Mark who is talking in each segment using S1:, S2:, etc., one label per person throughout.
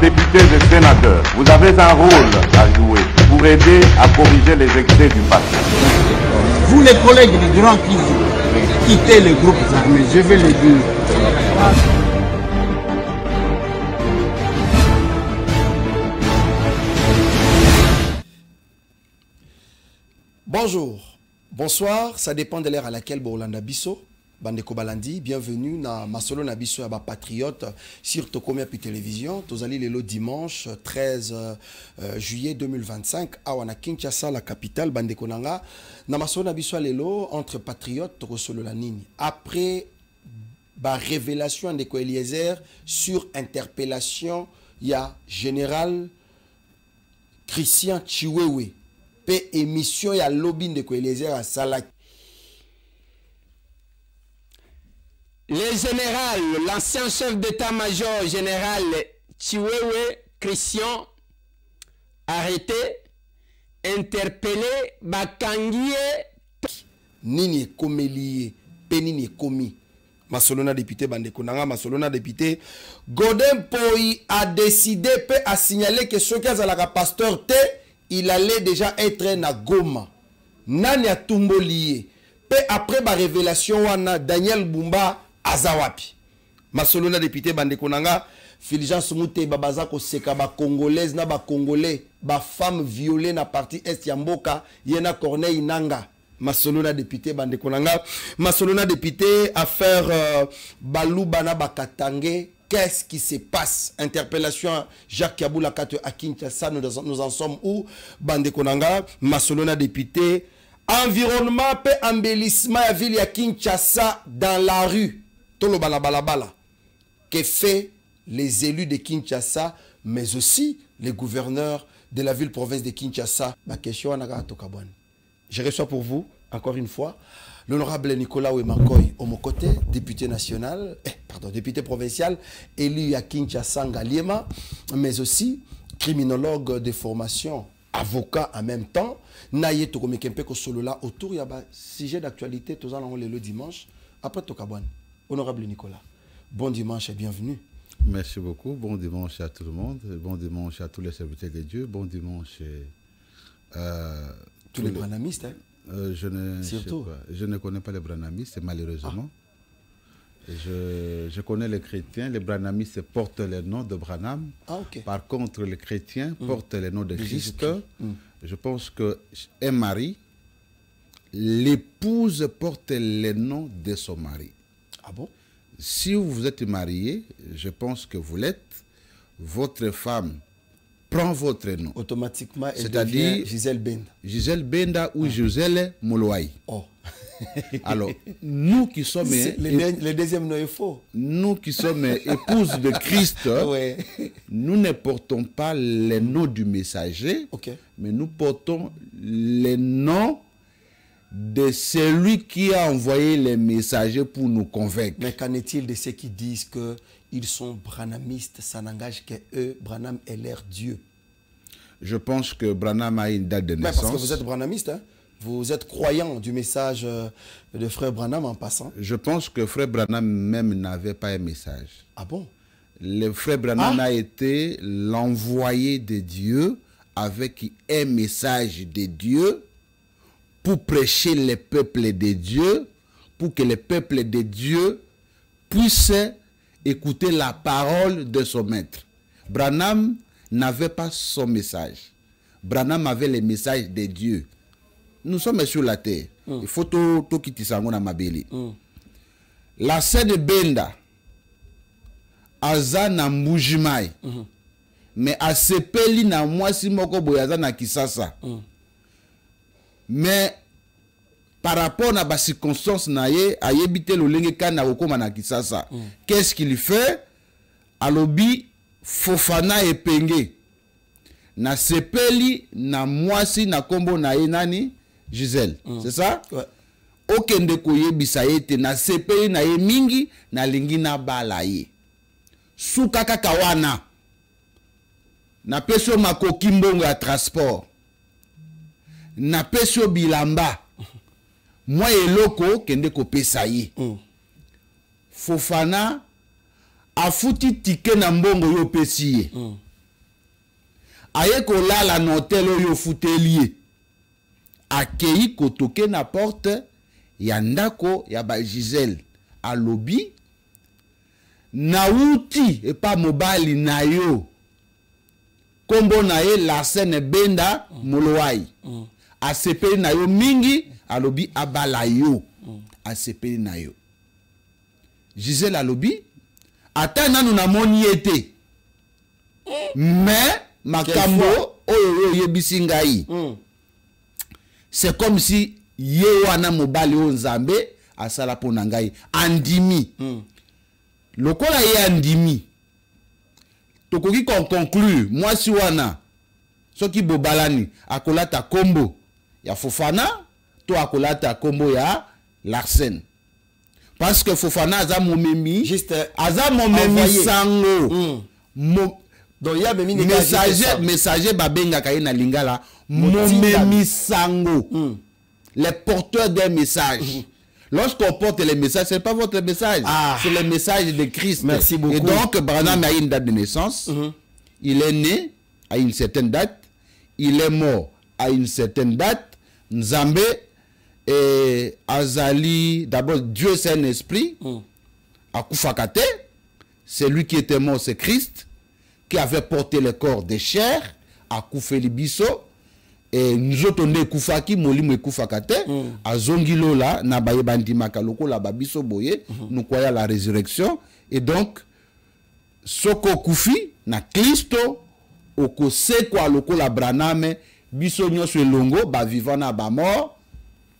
S1: députés et sénateurs, vous avez un rôle à jouer pour aider à corriger les excès du passé.
S2: Vous les collègues du Grand qui quittez les groupes armés, je vais le dire.
S3: Bonjour, bonsoir, ça dépend de l'heure à laquelle Bolanda Bisso, Bandeko Balandi, bienvenue dans Masolo Nabiso à Patriote sur Tokomia puis télévision. Tozali le dimanche 13 juillet 2025 à Wana Kinshasa, la capitale Bandeko Nanga. Na Masolo Nabiso lelo entre patriotes Tosolo la Nini. Après ba révélation de Eliezer sur interpellation, il y a général Christian Chiwewe. Pe émission ya lobby de Eliezer à Salak.
S4: Le général, l'ancien chef d'état-major général Chiwewe Christian, arrêté, interpellé, bakangié.
S3: Nini komelié, pe nini komi. Masolona député Bandekonanga, Masolona député. Godin Poi a décidé, pe a signalé que ce qui a pasteur T, il allait déjà être na Goma. Nani a tumbolié. Pe après ma révélation, wana Daniel Bumba Azawapi. Masolona député Bandekonanga, Fulgence Mouté Babaza Koseka ba congolaise na ba congolais, ba femme violée na partie est Yamboka, Yena Corneille Nanga. Masolona député Bandekonanga, Masolona député affaire Balou Bana Bakatangé. Qu'est-ce qui se passe? Interpellation Jacques Kaboula Kato à Kinshasa, nous en sommes où? Bandekonanga, Masolona député. Environnement pe embellissement à ville ya Kinshasa dans la rue. Tolo bala. Que fait les élus de Kinshasa, mais aussi les gouverneurs de la ville-province de Kinshasa? Ma question anaga tokabwan. Je reçois pour vous, encore une fois, l'honorable Nicolas Ouemakoy Omokote, député national, député provincial, élu à Kinshasa Ngaliema, mais aussi criminologue de formation, avocat en même temps. Naye Tokomekempeko Solola autour il y a un sujet d'actualité, tous allons le dimanche, après Tokabouane. Honorable Nicolas, bon dimanche et bienvenue.
S5: Merci beaucoup, bon dimanche à tout le monde, bon dimanche à tous les serviteurs de Dieu, bon dimanche
S3: tous les branamistes, hein?
S5: Je ne connais pas les branamistes, malheureusement. Je connais les chrétiens. Les branamistes portent le nom de Branham. Par contre, les chrétiens portent le nom de Christ. Je pense que un mari, l'épouse porte le nom de son mari.
S3: Ah bon?
S5: Si vous êtes marié, je pense que vous l'êtes, votre femme prend votre nom.
S3: Automatiquement,
S5: c'est-à-dire
S3: Gisèle Benda.
S5: Gisèle Benda ou Gisèle Moulouaï.
S3: Oh.
S5: Alors, nous qui sommes...
S3: Le deuxième nom est faux.
S5: Nous qui sommes épouses de Christ,
S3: ouais.
S5: Nous ne portons pas le nom du messager, mais nous portons le nom de celui qui a envoyé les messagers pour nous convaincre.
S3: Mais qu'en est-il de ceux qui disent qu'ils sont branhamistes, ça n'engage que eux, Branham est leur Dieu? Je
S5: pense que Branham a une date de naissance.
S3: Parce que vous êtes branhamiste, hein? Vous êtes croyant du message de frère Branham en passant?
S5: Je pense que frère Branham même n'avait pas un message.
S3: Ah bon?
S5: Le frère Branham a été l'envoyé de Dieu avec un message de Dieu pour prêcher le peuple de Dieu, pour que le peuple de Dieu puisse écouter la parole de son maître. Branham n'avait pas son message. Branham avait le message de Dieu. Nous sommes sur la terre. Il faut tout quitter ça na mabeli. La sœur de Benda, aza na mbujimai, mais a sepeli na mwasi moko boyaza na Kisasa. Mais par rapport à la circonstance na ye, a yebite lolenge kana okoma na Kisasa. Qu'est-ce qu'il fait? Alobi Fofana et Penge. Na sepeli na mwasi na kombo na ye nani? Gisèle. C'est ça?
S3: Ouais.
S5: Okende koyebisa ete na sepeli na ye mingi na lingi na bala ye. Suka kaka wana. Na peso makoki mbongo ya transport. Na peso bilamba. Moi eloko kende kopesa ye. Fofana afuti tike na mbongo yo pesi ye. aye kolala na hotel oyo futeli akei kotoke na porte ya ndako ya ba Gisèle alobi nauti epa mobali na yo kombo na ye Larsen Benda Molowai asepeli na yo mingi alobi abala yo asepeli na yo. Gisèle alobi ata nanu na moni ete mais makambo oyo yebisi ngai c'est comme si ye wana mobali o Nzambe asala pona ngai andimi lokola ye andimi tokoki conclure mwasi wana soki bobalani akolata kombo ya Fofana to akolata kombo ya Larsen parce que Fofana aza momemi
S3: juste
S5: aza momemi sango
S3: donc ya bemi
S5: messager babengaka ye na lingala momemi sango les porteurs d'un message. Lorsqu'on porte les messages, ce n'est pas votre message, c'est le message de Christ.
S3: Merci beaucoup.
S5: Et donc, Branham a une date de naissance, il est né à une certaine date, il est mort à une certaine date. Nzambe et Azali, d'abord, Dieu c'est un esprit, Akufakate, c'est lui qui était mort, c'est Christ, qui avait porté le corps des chairs, Akufeli Biso. Et nous autres, on est koufaki, molimo koufakate, azongi lola, na baye bandimaka loko la babiso boye, nous croyons à la résurrection. Et donc, soko koufi, na Christo, oko sekwa loko la braname, biso nyos longo, ba vivant na ba mort,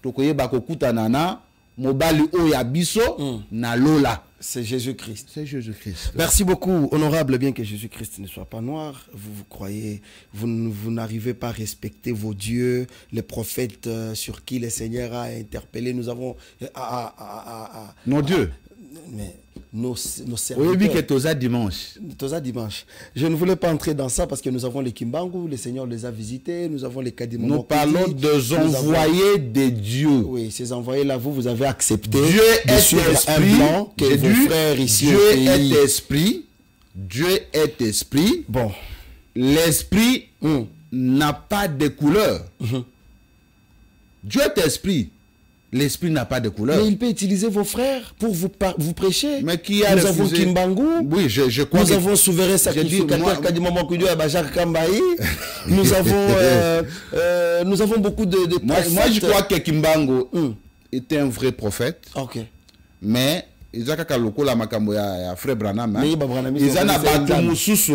S5: tokoye ba kokuta nana, mobali o ya biso, na lola.
S3: C'est Jésus-Christ.
S5: C'est Jésus-Christ.
S3: Merci beaucoup, honorable. Bien que Jésus-Christ ne soit pas noir, vous croyez, vous n'arrivez pas à respecter vos dieux, les prophètes sur qui le Seigneur a interpellé. Nous avons
S5: nos dieux.
S3: Mais nos serviteurs.
S5: Oui, que Toza dimanche.
S3: Toza dimanche. Je ne voulais pas entrer dans ça parce que nous avons les Kimbangu, le Seigneur les a visités, nous avons les Kadimono.
S5: Nous parlons des envoyés de Dieu.
S3: Oui, ces envoyés-là, vous avez accepté.
S5: Dieu est esprit.
S3: Que vos frères ici
S5: Dieu est esprit. Dieu est esprit.
S3: Bon.
S5: L'esprit n'a pas de couleur. Dieu est esprit. L'esprit n'a pas de couleur.
S3: Mais il peut utiliser vos frères pour vous prêcher.
S5: Mais qui a
S3: nous avons Kimbangu.
S5: Oui, je crois.
S3: Nous avons souverain sacrificateur Kadimama Koudio Bachar Kambaï. Nous avons beaucoup de
S5: moi, je crois que Kimbangu était un vrai prophète.
S3: Ok.
S5: Mais ils ont qu'à loko la makambo ya frère Branham.
S3: Ils
S5: ont abattu mususu.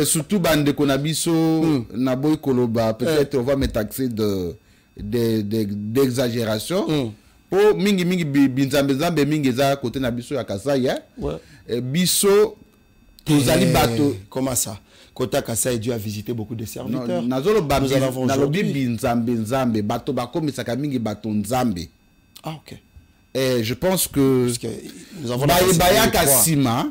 S5: Surtout bande konabiso naboy koloba. Peut-être on va me taxer d'exagération. Oh mingi binzambe mingi za côté na biso ya Kasai biso tozali bato.
S3: Comment ça? Kota Kasai, Dieu a visité beaucoup de serviteurs.
S5: Nous avons aujourd'hui binzambe bato bakomisaka mingi bato nzambe.
S3: Ah ok.
S5: Et je pense que
S3: nous avons
S5: Sima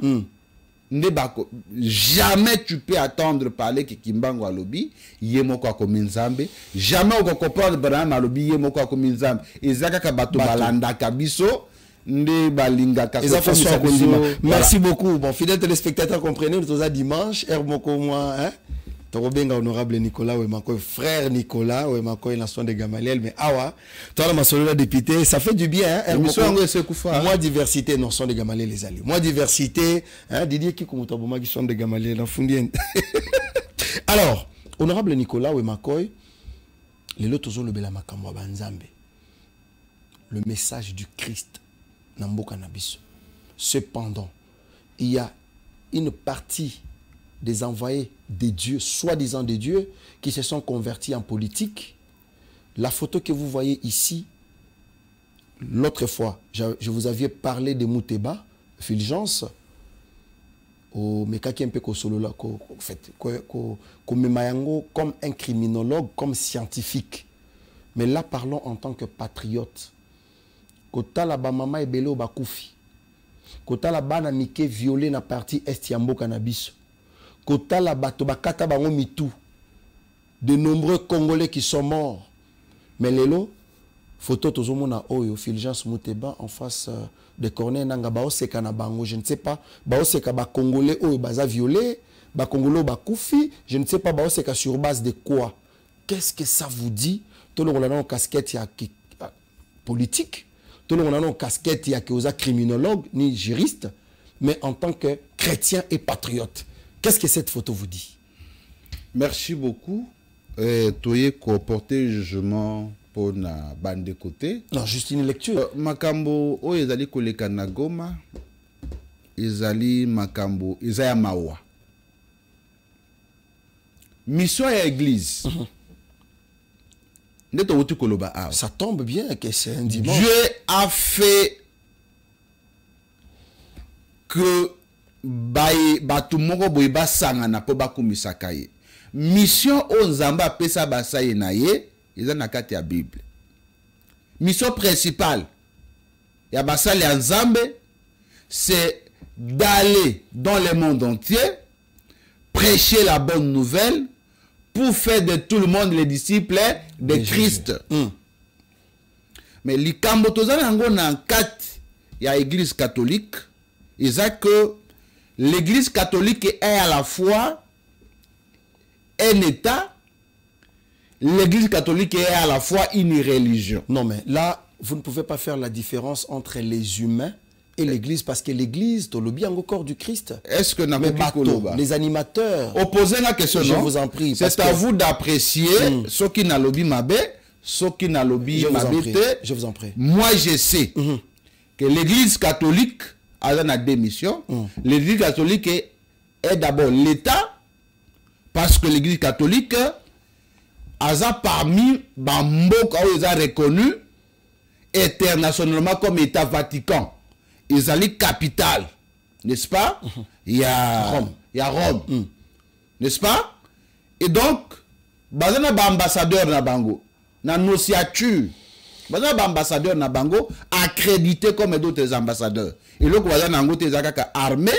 S5: jamais tu peux attendre parler que Kimbangu alobi yemoko comme nzambe, jamais on comprendre Branham alobi yemoko comme nzambe. Ezaka ka bato balanda kabiso nde balinga ka.
S3: Merci beaucoup. Bon, fidèles téléspectateurs, comprenez, nous sommes dimanche, moko moi hein. Tokobenga honorable Nicolas Wemako, frère Nicolas Wemako et nation de Gamaliel, mais awa, toi la masolola député, ça fait du bien hein. Moi diversité non son de Gamaliel les alliés. Moi diversité hein Didier qui comme taboma qui sont de Gamaliel la fundien. Alors, honorable Nicolas Wemako, les lots toujours le bela makambo banzambe. Le message du Christ namboka nabiso. Cependant, il y a une partie des envoyés des dieux, soi-disant des dieux, qui se sont convertis en politique. La photo que vous voyez ici, l'autre fois, je vous avais parlé de Mouteba, Fulgence, au Mekaki Mpeko Solola, comme un criminologue, comme scientifique. Mais là, parlons en tant que patriote. Kota la ba mama ebele o bakoufi. Kota la ba na mike violé na partie est yambo cannabis. Kota la bato bakata bango mitou. De nombreux Congolais qui sont morts. Mais lelo, photo tozomona oyo, Fulgence Mouteba en face de Corneille Nanga Baoseka na bango, je ne sais pas. Baoseka ba Congolais oyo baza violé. Bakongolo Bakoufi, je ne sais pas, c'est sur base de quoi? Qu'est-ce que ça vous dit? Tout le monde a une casquette politique, tout le monde a une casquette criminologue ni juriste, mais en tant que chrétien et patriote. Qu'est-ce que cette photo vous dit?
S5: Merci beaucoup. Tu as porté jugement pour la bande de côté.
S3: Non, juste une lecture.
S5: Makambo, ezali koleka na Goma, ezali makambo, ezaya mawa. Mission à l'église.
S3: Ça tombe bien que c'est un dimanche.
S5: Dieu a fait que batu moko boye basangana po bakumisaka ye. Mission o nzamba pesa basaye na ye eza na kati ya Bible. Mission principale ya basale ya nzambe c'est d'aller dans le monde entier, prêcher la bonne nouvelle pour faire de tout le monde les disciples de Christ. Mais likambo tozana yango na kati ya église catholique, eza que l'église catholique est à la fois un état, l'église catholique est à la fois une religion.
S3: Non mais là, vous ne pouvez pas faire la différence entre les humains et l'église, parce que l'église, c'est le bien au corps du Christ.
S5: Est-ce que
S3: les animateurs,
S5: opposez la question,
S3: je vous en prie.
S5: C'est à vous d'apprécier ce qui n'a lobby mabé, ce qui n'a lobby mabé.
S3: Je vous en prie.
S5: Moi, je sais que l'église catholique a une démission. L'église catholique est d'abord l'État, parce que l'église catholique a parmi Bamboka où ils ont reconnu internationalement comme État Vatican. Ils ont capitale, n'est-ce pas? Il y a Rome. Il y a Rome. N'est-ce pas? Et donc, bazana ba ambassadeur na bango, na nociature, bazana ba ambassadeur na bango accrédité comme d'autres ambassadeurs. Et là, bazana nango te zakaka armée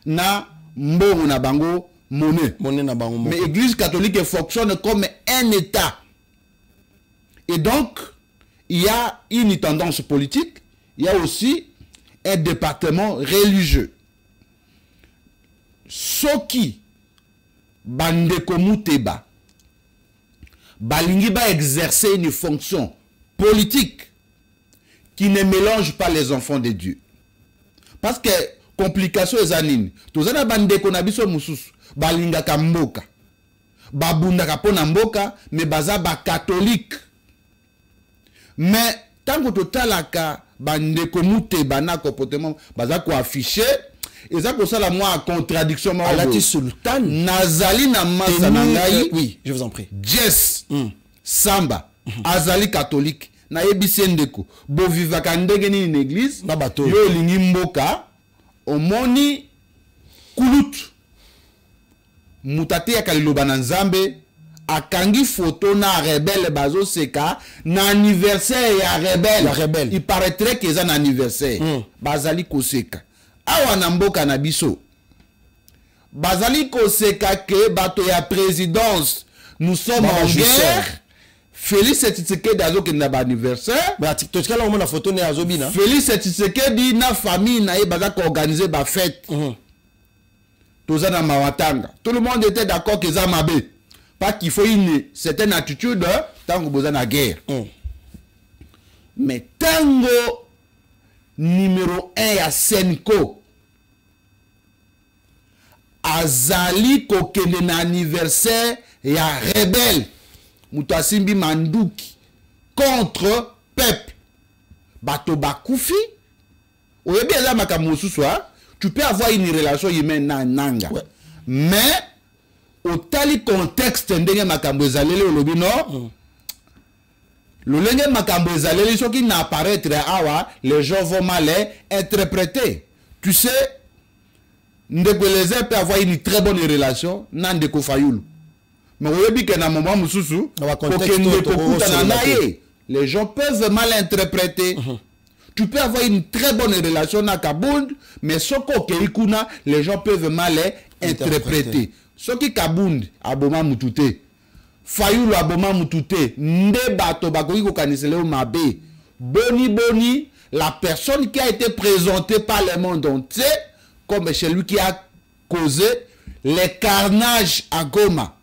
S5: na mbongo na bango monnaie. Mais l'église catholique fonctionne comme un État. Et donc, il y a une tendance politique, il y a aussi un département religieux. Soki bandeko muteba balingi ba exercer une fonction politique qui ne mélange pas les enfants de Dieu. Parce que complication ezanini. Tozana bandeko na biso mususu balinga ka mboka. Babunda ka pona mboka mais baza ba catholique. Mais tant que totalaka bandeko muteba na comportement baza ko afficher eza ko sala moi contradiction ma
S3: alati sultan
S5: nazali na masa na ngai.
S3: Oui, je vous en prie.
S5: Jess Samba azali catholique na yebisi ndeko bo vivaka ndenge ni une église
S3: na bato
S5: yo lingi mboka omoni kulut mutate ya kaliloba na nzambe akangi photo na rebelle bazo seka na anniversaire ya rebelle.
S3: La rebelle.
S5: Il paraîtrait qu'ils ont un anniversaire. Bazali koseka. Awa na mboka na biso. Bazali koseka ke bato ya présidence. Nous sommes en guerre. Félix Tshisekedi azo ke na ba anniversaire.
S3: Mais tu sais là on a photo ne azobina.
S5: Félix Tshisekedi na famille na ye baza ko organiser ba fête. Toza na mawatanga. Tout le monde était d'accord que ça mabé. Pas qu'il faut une certaine attitude tant que vous êtes en guerre. Mais tango numéro 1 à Senko azali kokende na anniversaire ya rebelle Mutasimbi Manduki contre peuple bato bakufi oyebi eza makambo soir tu peux avoir une relation humaine na nanga mais au tali contexte ndenge makambo ezaleli olobi no lolenge makambo ezaleli soki na apparaître awa les gens vont mal interpréter. Tu sais ndeko Eliezer peut avoir une très bonne relation na ndeko Fayulu mais oyebi ke na moment mususu kokende kokutana na ye les gens peuvent mal interpréter. Tu peux avoir une très bonne relation na Kabund mais soko keikuna les gens peuvent mal interpréter. Soki Kabund aboma mutute Fayulu aboma mutute nde bato bakoki kokanisele o mabe boni la personne qui a été présentée par le monde entier comme celui qui a causé les carnages à Goma,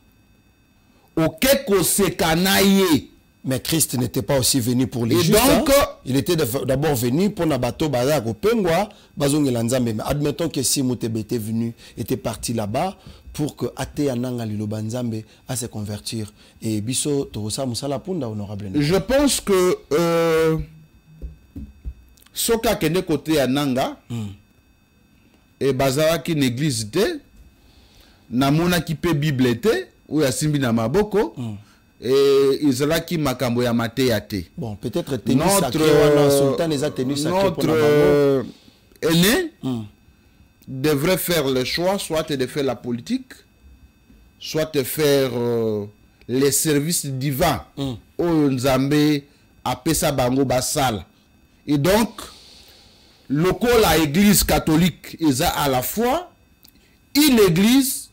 S5: auquel se canaillé.
S3: Mais Christ n'était pas aussi venu pour les
S5: Et
S3: justes.
S5: donc,
S3: il était d'abord venu pour Nabato Bazar au Pengwa, Bazongela Nzambe. Mais admettons que si Moutebe était venu, était parti là-bas pour que Ate Ananga Liloba Nzambe à se convertir. Et Biso Torosa Moussala Punda, honorable.
S5: Je pense que Soka Kende côté Ananga et Bazara qui n'église te, Namona qui peut Bible te, ou Yasimbi na Maboko. Et Israki Makambo ya Mateyate.
S3: Bon, peut-être tenue sacrée, notre
S5: aîné devrait faire le choix, soit de faire la politique, soit de faire les services divins au Nzambe à Pesa Bango Basal. Et donc, la église catholique est à la fois une église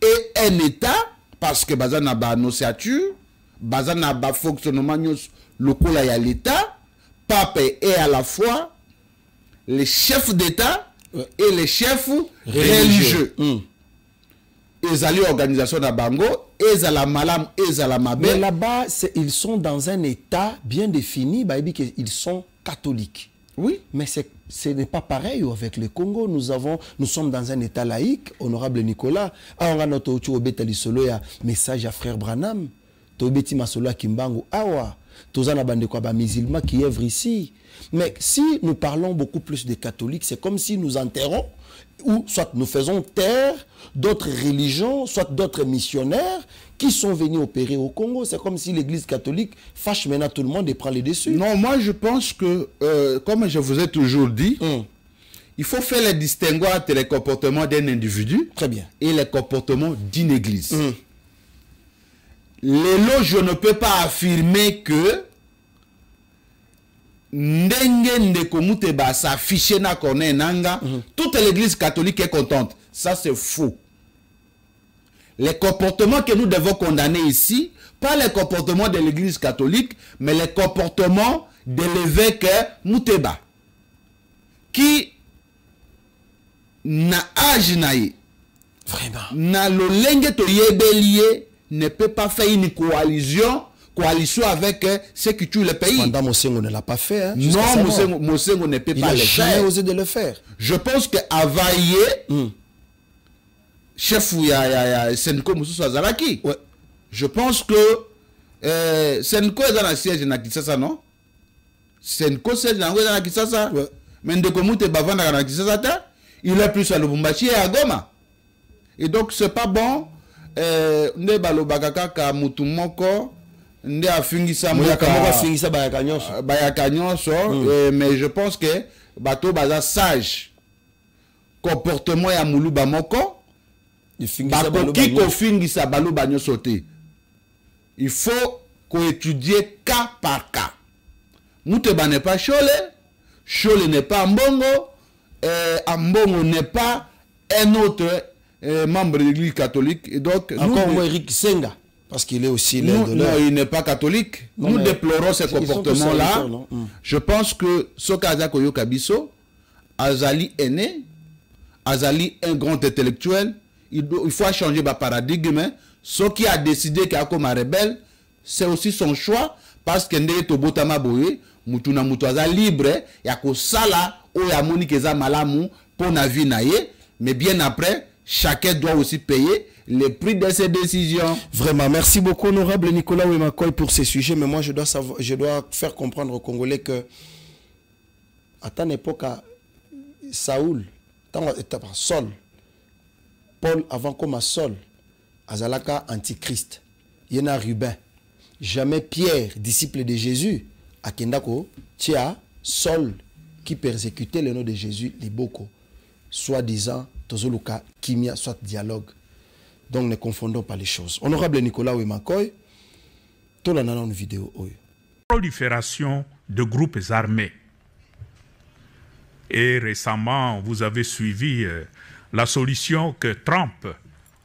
S5: et un État. Parce que baza na ba annonciature, baza na ba fonctionnement local ya l'État, pape est à la fois les chefs d'État et les chefs religieux. Ils allaient organisation na bango, ils allaient malam, ils allaient mabe.
S3: Mais là-bas, ils sont dans un État bien défini, ils sont catholiques.
S5: Oui.
S3: Mais ce n'est pas pareil avec le Congo. Nous sommes dans un État laïque, honorable Nicolas. On a notre message à frère Branham. Tobeti Masolo Kimbangu Awa. Tozana bande kwa ba musulmans qui œuvrent ici. Mais si nous parlons beaucoup plus des catholiques, c'est comme si nous enterrons, ou soit nous faisons taire d'autres religions, soit d'autres missionnaires qui sont venus opérer au Congo. C'est comme si l'église catholique fâche maintenant tout le monde et prend les dessus.
S5: Non, moi je pense que, comme je vous ai toujours dit, il faut faire le distinguo entre les comportements d'un individu.
S3: Très bien.
S5: Et les comportements d'une église. Je ne peux pas affirmer que toute l'église catholique est contente. Ça c'est faux. Les comportements que nous devons condamner ici, pas les comportements de l'église catholique, mais les comportements de l'évêque Mouteba, qui n'a âge naïe,
S3: vraiment,
S5: n'a l'olenge to yebelié, ne peut pas faire une coalition avec ceux qui tuent le pays.
S3: Pendant Mosengo ne l'a pas fait. Hein,
S5: non, Mosengo ne peut pas le faire.
S3: Il n'a osé de le faire.
S5: Je pense que Avaye, chef Senko Moussou Azaraki, je pense que Senko est dans la siège de Kisasa, non? Senko siège dans la Kisasa. Mais de comment tu bavan dans la Kisasa, il est plus à Lubumbashi et à Goma. Et donc, c'est pas bon. Ne balo bagaka ka mutumoko. Nde afingisa bayaka nyonso, mais je pense que bato baza sage comportement ya muluba moko bakoki kofingisa baluba nyonso te. Il faut étudier cas par cas. Mouteba n'est pas Chole n'est pas Mbongo, Mbongo n'est pas un autre membre de l'église catholique. Et donc
S3: encore moi Eric Senga. Parce qu'il est aussi l'aide de
S5: non, il n'est pas catholique. Non, nous déplorons ces comportements-là. Je pense que Sokaza Koyo Kabiso, Azali aîné, Azali un grand intellectuel, il faut changer de paradigme. Ce qui a décidé qu'il y a comme un rebelle, c'est aussi son choix, parce que Ndeye Tobotama Boye, Mutuna Mutuaza libre, il y a que ça là, où il y a Monikeza Malamu, pour la vie naïe, mais bien après, chacun doit aussi payer les prix de ces décisions.
S3: Vraiment, merci beaucoup honorable Nicolas Wemakoy pour ces sujets, mais moi je dois faire comprendre aux Congolais que à ton époque, Saoul, Saul, Paul avant comme à Saul, Azalaka antichrist, Yena Rubin, jamais Pierre, disciple de Jésus, à Kendako, tia Saul qui persécutait le nom de Jésus, les Boko, soi-disant, Tozoluka, Kimia, soit dialogue. Donc ne confondons pas les choses. Honorable Nicolas Wemakoy, tout le monde a une vidéo.
S6: Prolifération de groupes armés. Et récemment, vous avez suivi la solution que Trump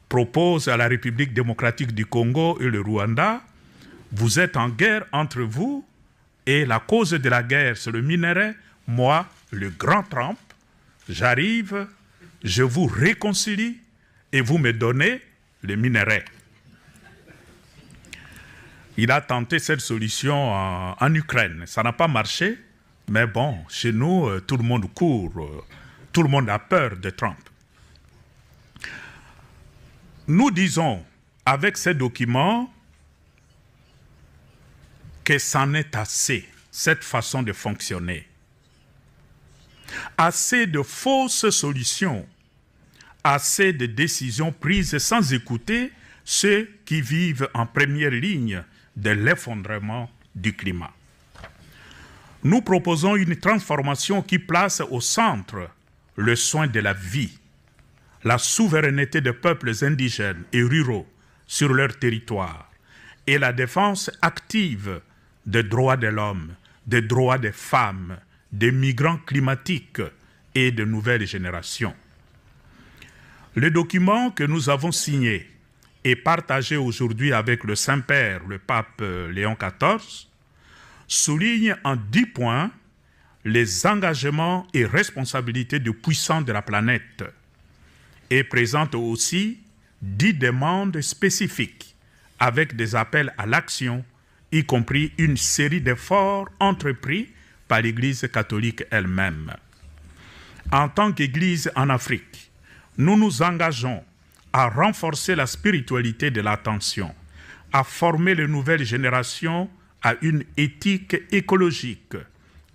S6: propose à la République démocratique du Congo et le Rwanda. Vous êtes en guerre entre vous et la cause de la guerre, c'est le minerai. Moi, le grand Trump, j'arrive, je vous réconcilie et vous me donnez les minerais. Il a tenté cette solution en Ukraine. Ça n'a pas marché, mais bon, chez nous, tout le monde court, tout le monde a peur de Trump. Nous disons, avec ces documents, que c'en est assez, cette façon de fonctionner. Assez de fausses solutions, assez de décisions prises sans écouter ceux qui vivent en première ligne de l'effondrement du climat. Nous proposons une transformation qui place au centre le soin de la vie, la souveraineté des peuples indigènes et ruraux sur leur territoire et la défense active des droits de l'homme, des droits des femmes, des migrants climatiques et de nouvelles générations. Le document que nous avons signé et partagé aujourd'hui avec le Saint-Père, le pape Léon XIV, souligne en 10 points les engagements et responsabilités des puissants de la planète et présente aussi 10 demandes spécifiques avec des appels à l'action, y compris une série d'efforts entrepris par l'Église catholique elle-même. En tant qu'Église en Afrique, nous nous engageons à renforcer la spiritualité de l'attention, à former les nouvelles générations à une éthique écologique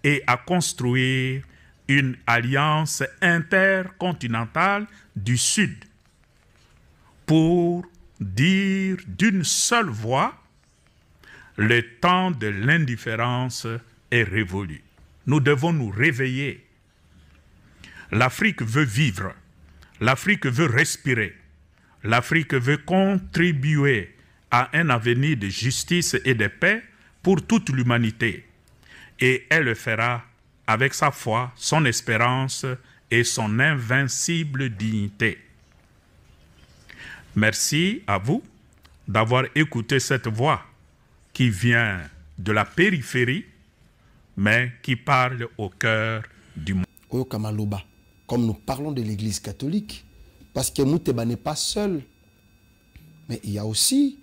S6: et à construire une alliance intercontinentale du Sud pour dire d'une seule voix, le temps de l'indifférence est révolu. Nous devons nous réveiller. L'Afrique veut vivre. L'Afrique veut respirer. L'Afrique veut contribuer à un avenir de justice et de paix pour toute l'humanité. Et elle le fera avec sa foi, son espérance et son invincible dignité. Merci à vous d'avoir écouté cette voix qui vient de la périphérie, mais qui parle au cœur du monde.
S3: Oyo Kamaloba, comme nous parlons de l'Église catholique, parce que Mouteba n'est pas seul, mais il y a aussi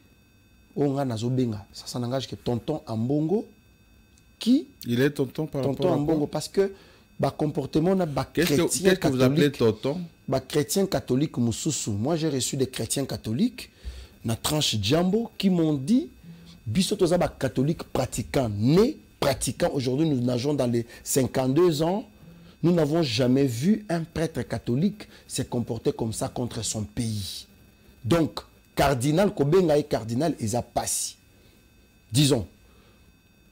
S3: Onga Nazobenga, ça n'engage que Tonton Ambongo, qui...
S5: Il est tonton par
S3: Tonton
S5: rapport à
S3: Ambongo, parce que le comportement de
S5: Qu'est-ce que vous appelez tonton?
S3: Chrétien catholique Moussoussou. Moi, j'ai reçu des chrétiens catholiques, na tranche Djambo, qui m'ont dit, Bissotoza catholique pratiquant, né pratiquant. Aujourd'hui, nous nageons dans les 52 ans. Nous n'avons jamais vu un prêtre catholique se comporter comme ça contre son pays. Donc, cardinal Kobenga et cardinal Ezapassi. Disons,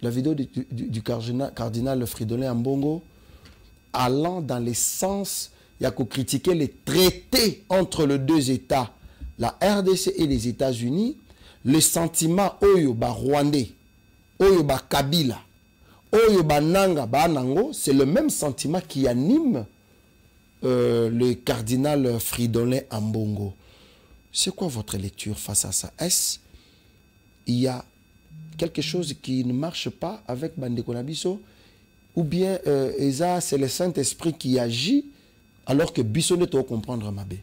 S3: la vidéo du cardinal Fridolin Ambongo allant dans le sens, il y a qu'à critiquer les traités entre les deux États, la RDC et les États-Unis, le sentiment Oyo ba Rwandais, Oyo ba Kabila, Oyo ba Nanga ba Nango, c'est le même sentiment qui anime le cardinal Fridolin Ambongo. C'est quoi votre lecture face à ça? Est-ce il y a quelque chose qui ne marche pas avec Bandeko Nabiso? Ou bien c'est le Saint-Esprit qui agit alors que Bisso ne doit comprendre Mabé?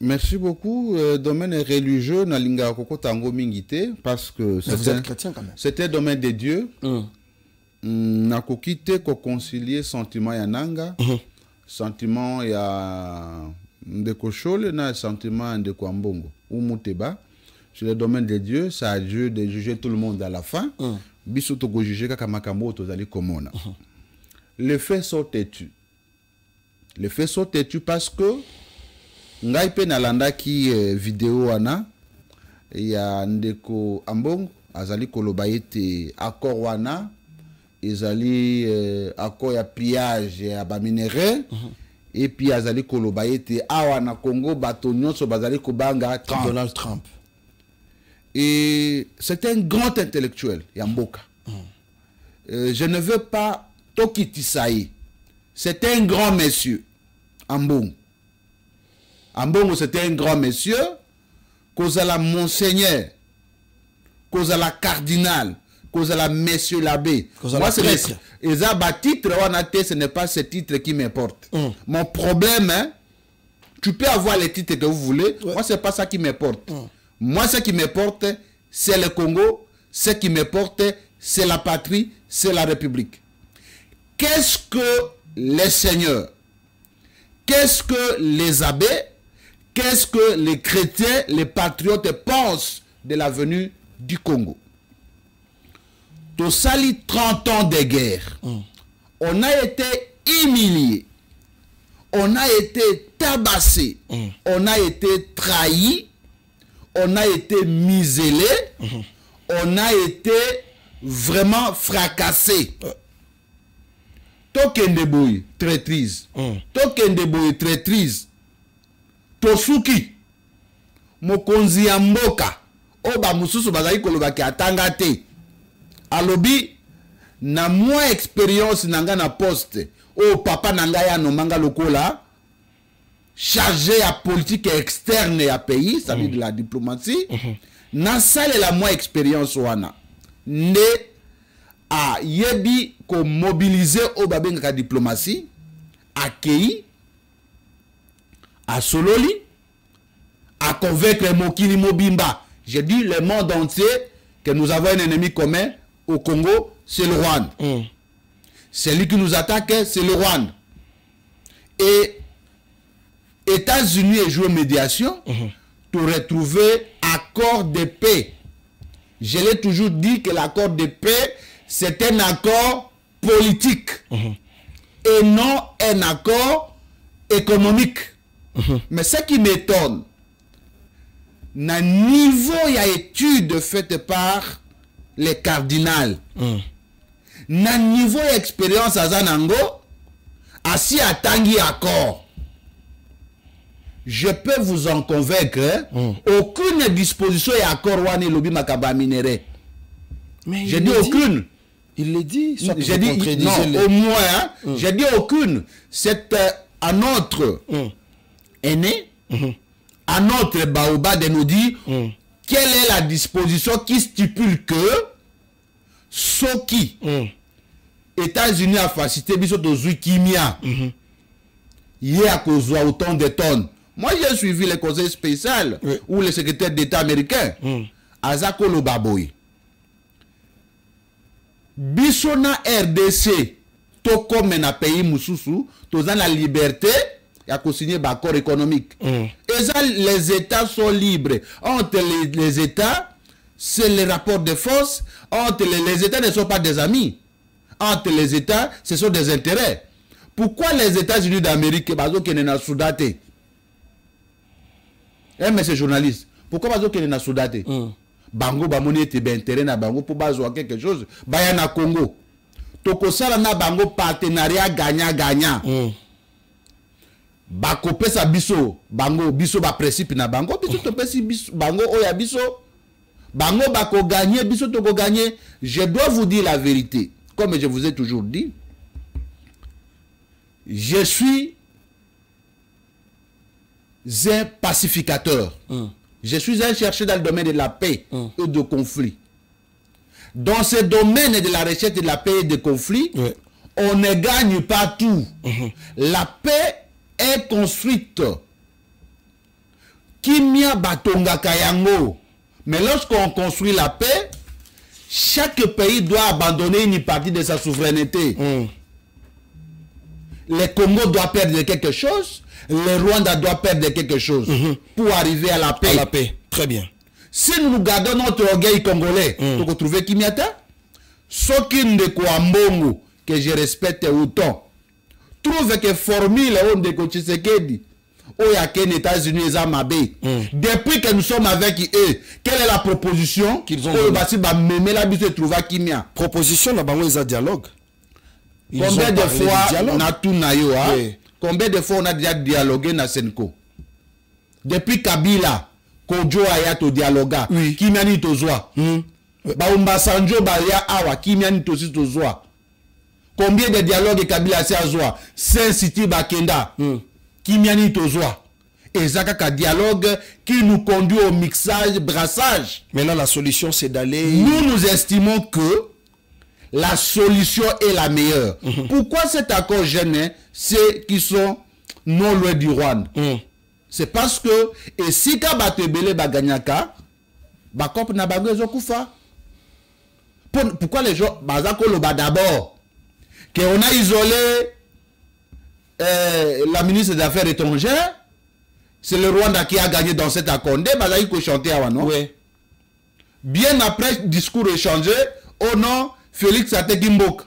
S5: Merci beaucoup. Domaine religieux, Nalinga Koko Tango Mingite, parce que
S3: vous êtes chrétien quand même.
S5: C'était domaine de Dieu. Nakokite ko concilier sentiment ya nanga, sentiment ya ndeko Chole na sentiment de Kwambongo ou Mouteba. Sur le domaine de Dieu, c'est à Dieu de juger tout le monde à la fin. Biso to go juger kaka makambo tozali komona. Les faits sont têtus. Les faits sont têtus parce que ngai pe nalanda ki vidéo wana ya ndeko Ambongo azali koloba ete accord wana ezali accord ya pillage ya ba minerais et puis azali koloba ete awa na Congo bato nyonso bazali kobanga
S3: Donald Trump.
S5: Et c'est un grand intellectuel Yamboka. Je ne veux pas Tokitisaï. C'est un grand monsieur Ambongo. Ambongo c'était un grand monsieur, Kozala monseigneur, Kozala cardinal, Kozala monsieur l'abbé. Moi c'est les titre, ce n'est pas ce titre qui m'importe. Mon problème, hein, Tu peux avoir les titres que vous voulez. Moi, c'est pas ça qui m'importe. Moi, ce qui m'importe, c'est le Congo. Ce qui m'importe, c'est la patrie, c'est la République. Qu'est-ce que les seigneurs, qu'est-ce que les abbés, qu'est-ce que les chrétiens, les patriotes pensent de la venue du Congo? Tout ça, 30 ans de guerre. On a été humilié. On a été tabassé. On a été trahi. On a été muselé. On a été vraiment fracassé. Tokende boy, traîtrise. Tokende boy, traîtrise. Tosuki. Mokonzi ya mboka. Oba mususu bazali koloba ki atanga te. Alobi na moi expérience nanga na poste. Oh papa nanga ya no manga lokola. Chargé à politique externe à pays, ça veut dire de la diplomatie. Na sale la moi expérience wana. Ne a yebi ko mobiliser au babenga diplomatie, à Kei, à Sololi, à convaincre Mokili Mobimba. J'ai dit le monde entier que nous avons un ennemi commun au Congo, c'est le Rwanda. Celui qui nous attaque, c'est le Rwanda. Et États-Unis et joué médiation pour retrouver accord de paix. Je l'ai toujours dit que l'accord de paix, c'est un accord politique et non un accord économique. Mais ce qui m'étonne, na niveau il y a études faites par les cardinals, na niveau expérience à Zanango, assis à Tanguy accord. Je peux vous en convaincre, aucune disposition et accord Wani Lobi Makaba minéré. J'ai dit aucune.
S3: Il le dit.
S5: J'ai dit non, au moins. J'ai dit aucune. C'est à notre aîné, à notre Baoba de nous dire quelle est la disposition qui stipule que ce qui États-Unis a facilité biso de Zouikimia. Il y a cause autant de tonnes. Moi, j'ai suivi le conseil spécial ou le secrétaire d'État américain, Azako Lobaboy. Bisona RDC, to comme un pays Moussousou, to dans la liberté, il a signé un accord économique. Et ça, les États sont libres. Entre les États, c'est le rapport de force. Entre les États ne sont pas des amis. Entre les États, ce sont des intérêts. Pourquoi les États-Unis d'Amérique, bazo qui n'est soudate? Eh mais c'est journaliste. Pourquoi bazo qui n'est soudate? Bango bamoni ete ben intérêt na bango pour bazo quelque chose. Baya na Congo. Toko sala na bango partenariat gagnant-gagnant. Bako pesa biso, bango biso ba principe na bango, biso to pesi biso, bango oya biso. Bango bako gagner, biso toko gagner. Je dois vous dire la vérité. Comme je vous ai toujours dit, je suis un pacificateur. Je suis un chercheur dans le domaine de la paix et de conflit. Dans ce domaine de la recherche de la paix et de conflit, on ne gagne pas tout. La paix est construite. Kimia batonga kayango. Mais lorsqu'on construit la paix, chaque pays doit abandonner une partie de sa souveraineté. Le Congo doit perdre quelque chose, le Rwanda doit perdre quelque chose pour arriver à la paix.
S3: À la paix, très bien.
S5: Si nous gardons notre orgueil congolais, tu peux trouver Kimiata, Sokin de Kouambongo, que je respecte autant, trouve que formule de Kochisekedi, Oyaken États-Unis et Amabé, depuis que nous sommes avec eux, quelle est la proposition
S3: qu'ils ont
S5: trouvé Kimia?
S3: Proposition, là-bas, ils ont dialogue.
S5: Combien de fois combien de fois on a déjà dialogué na Senko? Depuis Kabila, Kodjo Ayato dialoga, Kimiani Tozwa. Baumba Sanjo Balia Awa, Kimiani Tosi Tozwa. Combien de dialogues Kabila se azwa? Saint-City Bakenda, Kimiani Tozwa. Et ça, un dialogue qui nous conduit au mixage, brassage.
S3: Maintenant, la solution, c'est d'aller...
S5: Nous estimons que la solution est la meilleure. Pourquoi cet accord gêne ceux qui sont non loin du Rwanda? C'est parce que, et si ka batebele baganyaka, bakop na bango ezokufa. Pourquoi les gens, d'abord, qu'on a isolé la ministre des Affaires étrangères, c'est le Rwanda qui a gagné dans cet accord. Il faut chanter avant, non? Oui. Bien après, discours échangé, au nom Félix Atekimbok.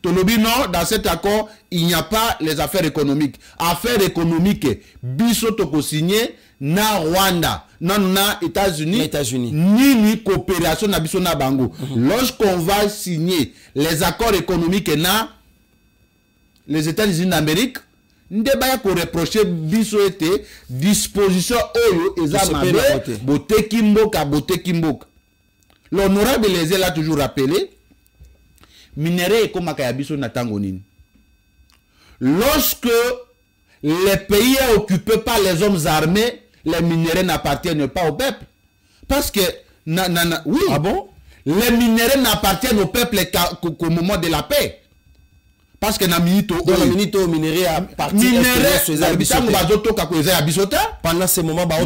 S5: Tolobi, non, dans cet accord, il n'y a pas les affaires économiques. Affaires économiques, biso toko signé na Rwanda, na États-Unis, ni coopération na biso na bango. Lorsqu'on va signer les accords économiques na les États-Unis d'Amérique, ndeba ko reprocher biso été disposition oyo ezamabe boteki mboka. L'honorable Lézé l'a toujours rappelé. Minerai comme Makayabiso Natangonine. Lorsque les pays est occupé par les hommes armés, les minerais n'appartiennent pas au peuple. Parce que, oui, ah bon? Les minerais n'appartiennent au peuple qu'au moment de la paix. Parce que na minito,
S3: minerais appartiennent pendant ce moment,
S5: nous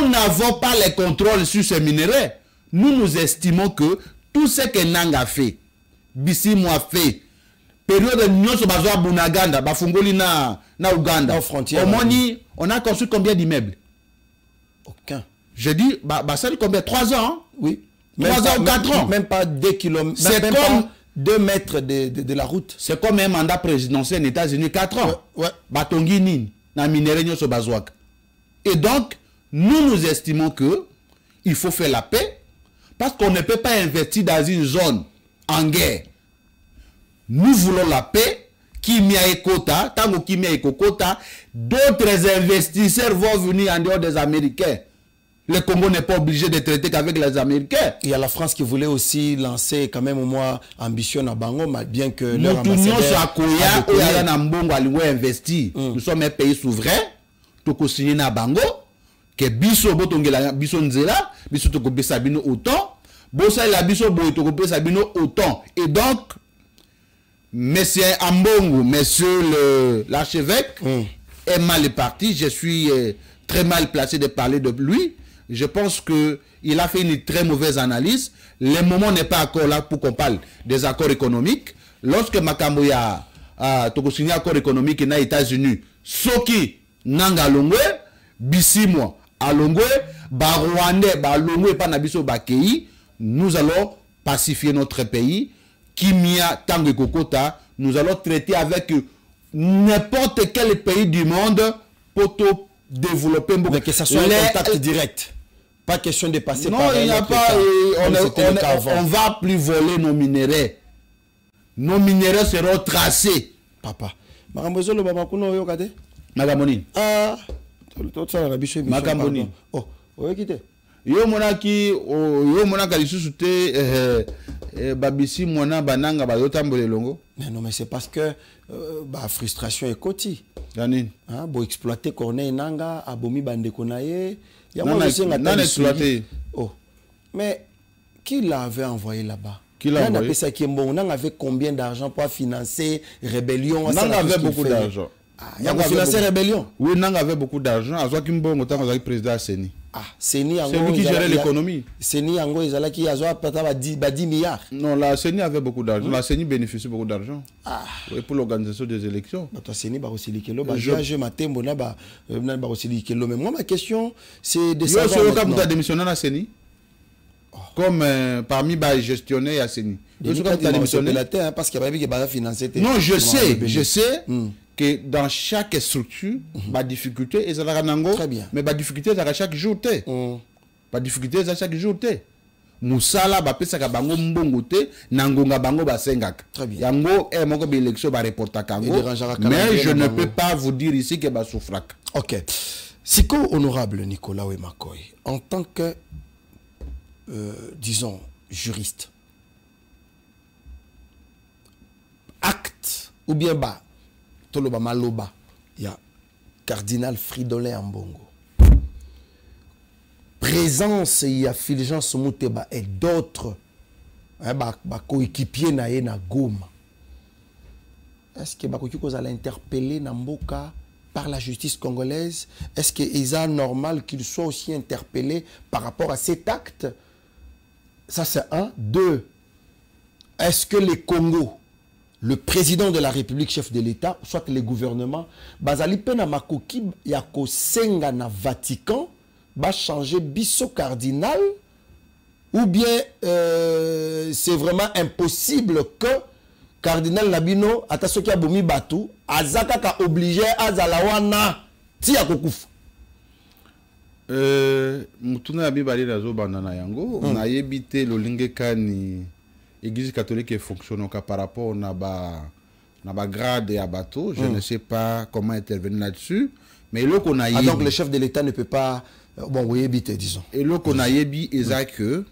S5: n'avons pas les contrôles sur ces minerais. Nous estimons que tout ce que Nanga fait, Bissimo a fait, période de Nyoso Bazoa Bunaganda, Bafungoli na Uganda, on a construit combien d'immeubles?
S3: Aucun.
S5: Je dis, c'est combien? 3 ans? Hein?
S3: Oui.
S5: 3 ans ou 4 ans?
S3: Même pas 2 kilomètres. C'est comme 2 mètres de la route.
S5: C'est comme un mandat présidentiel aux États-Unis, 4 ans.
S3: Ouais.
S5: Batongi Nini, na minéré Nyoso Bazoak. Et donc, nous estimons que il faut faire la paix. Parce qu'on ne peut pas investir dans une zone en guerre. Nous voulons la paix. Kimia et Kota, tango Kimia et Kota, d'autres investisseurs vont venir en dehors des Américains. Le Congo n'est pas obligé de traiter qu'avec les Américains.
S3: Il y a la France qui voulait aussi lancer quand même au moins ambition à Bango, bien que leur ambassadeur
S5: nous sommes un pays souverain. Tout signé na Bango. Que biso botongela biso nzela biso tokopesa bino autant bosa la biso boy tokopesa bino autant. Et donc monsieur Ambongo, monsieur l'archevêque est mal parti. Je suis très mal placé de parler de lui. Je pense que il a fait une très mauvaise analyse. Le moment n'est pas encore là pour qu'on parle des accords économiques. Lorsque Makambo ya toko signé accord économique na États-Unis, soki nanga longwe bisimo Alongwe, Rwandais, Longwe, Panabiso, Bakei, nous allons pacifier notre pays. Kimia, Tango Kokota, nous allons traiter avec n'importe quel pays du monde pour développer.
S3: Mais que ça soit un contact direct. Pas question de passer
S5: non,
S3: par
S5: il n'y a pas. On va plus voler nos minéraux. Nos minéraux seront tracés.
S3: Papa. Marambozo, le Baba Kuno, Yokade
S5: Magamoni.
S3: Ah.
S5: Makamboni.
S3: Oh, quitté.
S5: Yo monaka lisusu te babisi mona bananga bazotambola longo.
S3: Mais non, mais c'est parce que frustration est koti.
S5: Yanine.
S3: Hein, bo exploiter Corneille Nanga, abomi bandeko na ye.
S5: Non exploité.
S3: Oh. Mais qui l'avait envoyé là-bas?
S5: Qui l'a envoyé?
S3: Nanga avait combien d'argent pour financer rébellion?
S5: Nanga avait beaucoup d'argent.
S3: Il a financé rébellion.
S5: Oui, Nanga avait beaucoup d'argent. Azwa Kimbo Motan avait président à Seni. C'est lui qui gérait l'économie.
S3: Seni Ango Izala qui a 10 milliards.
S5: Non, la Seni avait beaucoup d'argent. La Seni bénéficie beaucoup d'argent. Oui, pour l'organisation des élections.
S3: Seni mais moi ma question c'est de savoir.
S5: Tu as démissionné à Seni comme parmi les gestionnaires à Seni.
S3: Tu as démissionné parce qu'il y avait des financés.
S5: Non, je sais que dans chaque structure, la difficulté est
S3: très bien.
S5: Mais la difficulté est à chaque jour. La difficulté est à chaque jour. Musala ba pesa ka bango mbongo te nangonga bango ba sengaka.
S3: Très bien.
S5: Yango moko bi élection ba reporta kango. Mais je ne peux pas vous dire ici que ba souffrak.
S3: OK. Siko honorable Nicolas Wemakoy, en tant que disons juriste, acte ou bien bas Toloba Maloba, il y a cardinal Fridolin Ambongo. Présence, il y a Fulgence Mouteba et d'autres coéquipiers na Goma. est-ce que Bakoki Kozala interpellé Namboka par la justice congolaise? Est-ce qu'il est normal qu'il soit aussi interpellé par rapport à cet acte? Ça, c'est un. Deux, est-ce que les Congos, le président de la République, chef de l'État, soit les gouvernements, bazali pena makoki yako senga na Vatican, va changer biso cardinal, ou bien c'est vraiment impossible que cardinal Nabino, atasoki abomi batu, azaka ka obligé azalawana ti akokufa.
S5: Mutuna ya bibali nazo bandana yango, na yebite lolinge kani Église catholique fonctionne par rapport na ba grade et à bateau. Je ne sais pas comment intervenir là-dessus, mais le qu'on a
S3: donc le chef de l'État ne peut pas bon oui éviter disons.
S5: Et le qu'on a yebi exact que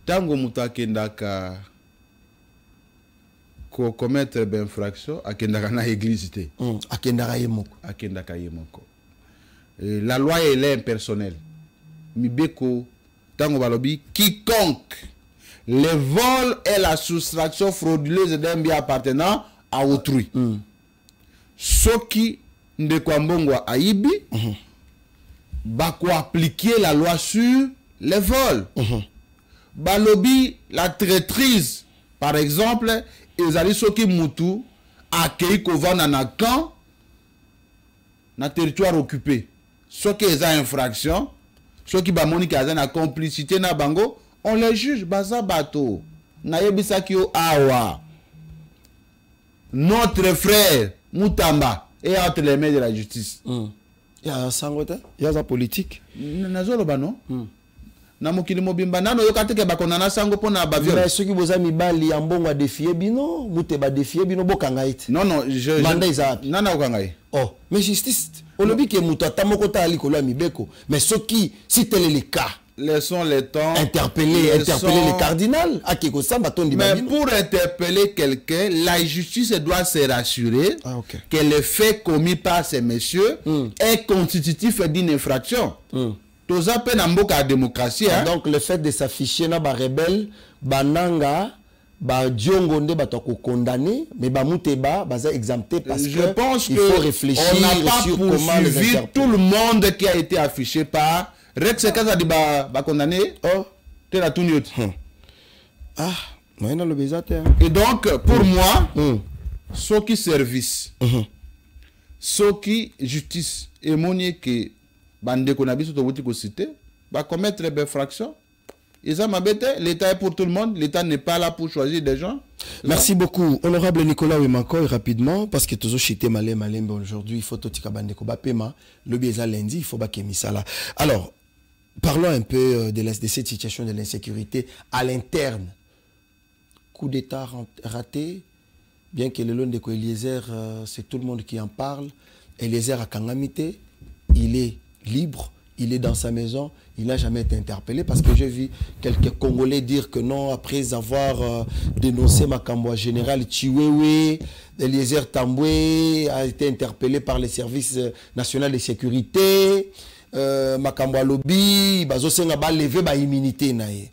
S5: tango mutakendaka ko commettre ben infraction akendaka na église té
S3: akendaka yemoko
S5: la loi elle est impersonnelle mibeko tango balobi quiconque le vol et la soustraction frauduleuse d'un bien appartenant à autrui soki ndeko mbongo aibi bako appliquer la loi sur les vols balobi la traîtrise par exemple ezali soki mutu akei kovanda na camp na territoire occupé soki eza infraction soki bamoni kaza na complicité na bango on les juge baza bato na yebisaki yo awa notre frère Mutamba est entre les mains de la justice.
S3: Il y a un sangote, il y a la politique.
S5: Nazoloba non na mokili mobimba nano yokate ke bakonana sango pona ba viol.
S3: Mais ceux qui boza mibali ya mbongo a défier bino, mute ba défier bino bokanga ite.
S5: Non non,
S3: manda izapi.
S5: Nana okanga ite.
S3: Oh, mais justice olobi ke muto atamoko ta ali kolo mibeko, mais ceux qui si tel est le cas,
S5: laissons les temps
S3: interpeller le cardinal akiko samba tondi
S5: mais
S3: babino.
S5: Pour interpeller quelqu'un, la justice doit se rassurer que le fait commis par ces messieurs est constitutif d'une infraction. Démocratie,
S3: donc le fait de s'afficher na ba rebelle bananga ba diongo nde batako condamné mais ba muteba baza exempté parce
S5: je pense
S3: il
S5: que
S3: faut réfléchir
S5: on n'a pas
S3: sur comment les interpeller.
S5: Tout le monde qui a été affiché par Rex Kaza di ba condamné te la tout
S3: moyena le bezate.
S5: Et donc pour moi ce qui service ce qui justice et monier que bande qu'on a biso to ko cité va commettre des infractions. L'État est pour tout le monde. L'État n'est pas là pour choisir des gens.
S3: Merci beaucoup. Honorable Nicolas Wemankoy, rapidement, parce que toujours chité malé aujourd'hui, il faut tout bande ko bapema. Le bieza lundi, il faut bakemi sala. Alors, parlons un peu de cette situation de l'insécurité à l'interne. Coup d'État raté, bien que le long de Eliezer, c'est tout le monde qui en parle. Eliezer a Kangamité, il est libre, il est dans sa maison, il n'a jamais été interpellé parce que j'ai vu quelques Congolais dire que non, après avoir dénoncé Makamboa général Chiwewe, Eliezer Tambwe a été interpellé par les services nationaux de sécurité, Makamboa Lobby, Bazosenga ba levé ba immunité nae.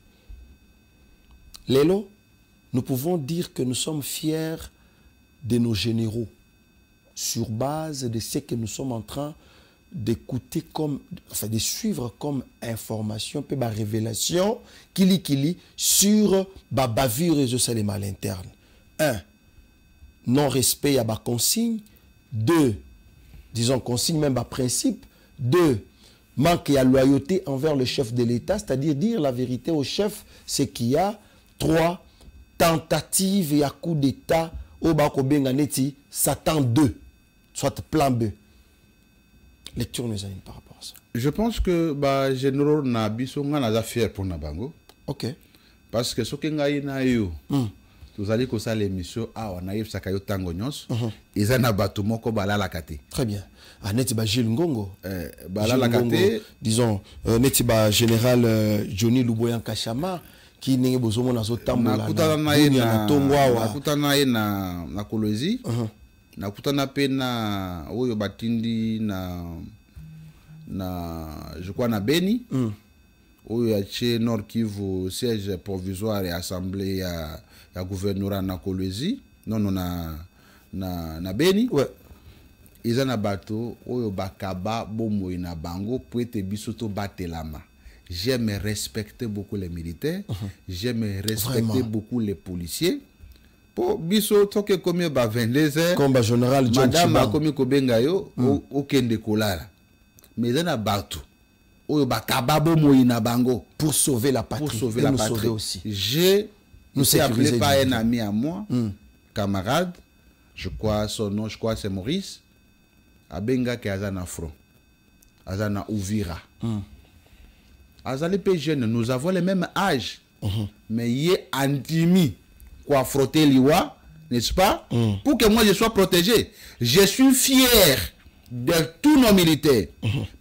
S3: Lélo, nous pouvons dire que nous sommes fiers de nos généraux sur base de ce que nous sommes en train d'écouter comme, enfin de suivre comme information, puis ma révélation, kili sur ma bavure et je à l'interne. 1. Non-respect à ma consigne. 2. Disons consigne même à principe. 2. Manque à loyauté envers le chef de l'État, c'est-à-dire dire la vérité au chef, c'est qu'il y a. 3. Tentative et à coup d'État au Bako Benganeti, Satan 2, soit plan B. Lecture nous a par rapport à ça.
S5: Je pense que bah général na biso nga na affaire pour nabango.
S3: OK.
S5: Parce que ce que ngai na yo. Vous allez que ça l'émission on a eu ça kayo tango nyos. Ils en abatu moko balala kate.
S3: Très bien. Neti ba Gilles Ngongo.
S5: Balala kate.
S3: Disons neti ba général Johnny Luboyan Kachama qui n'est besoin na zo tambola.
S5: Na tongwa nakutana ye na Kolwezi. Nakutana pe na oyo batindi na je crois na Beni oyo ya tche Nord Kivu siège provisoire et assemblée ya gouvernorat na Kolwezi non na Beni.
S3: Ouais.
S5: Ils ont bateau oyo bakaba bomoi na bango pour être bisoto batelama. J'aime respecter beaucoup les militaires, j'aime respecter
S3: Vraiment.
S5: beaucoup les policiers. Pour bisoto que comme ba 22h
S3: comme général John
S5: madame
S3: Chiba.
S5: comme kobenga yo okende kolala. Mais ils ont bateau oyo bakaba bomoi na bango
S3: Pour sauver la patrie.
S5: pour sauver
S3: Et
S5: la
S3: nous
S5: patrie.
S3: sauver aussi.
S5: J'ai
S3: Nous
S5: été appelé
S3: sécuriser
S5: par
S3: du
S5: un
S3: bien.
S5: ami à moi, camarade, je crois son nom, je crois c'est Maurice, Abenga qui est na front, Azana Ouvira. Azali pe jeune, nous avons le même âge, mais il est antimi, quoi frotter liwa, n'est-ce pas? Pour que moi je sois protégé. Je suis fier de tous nos militaires.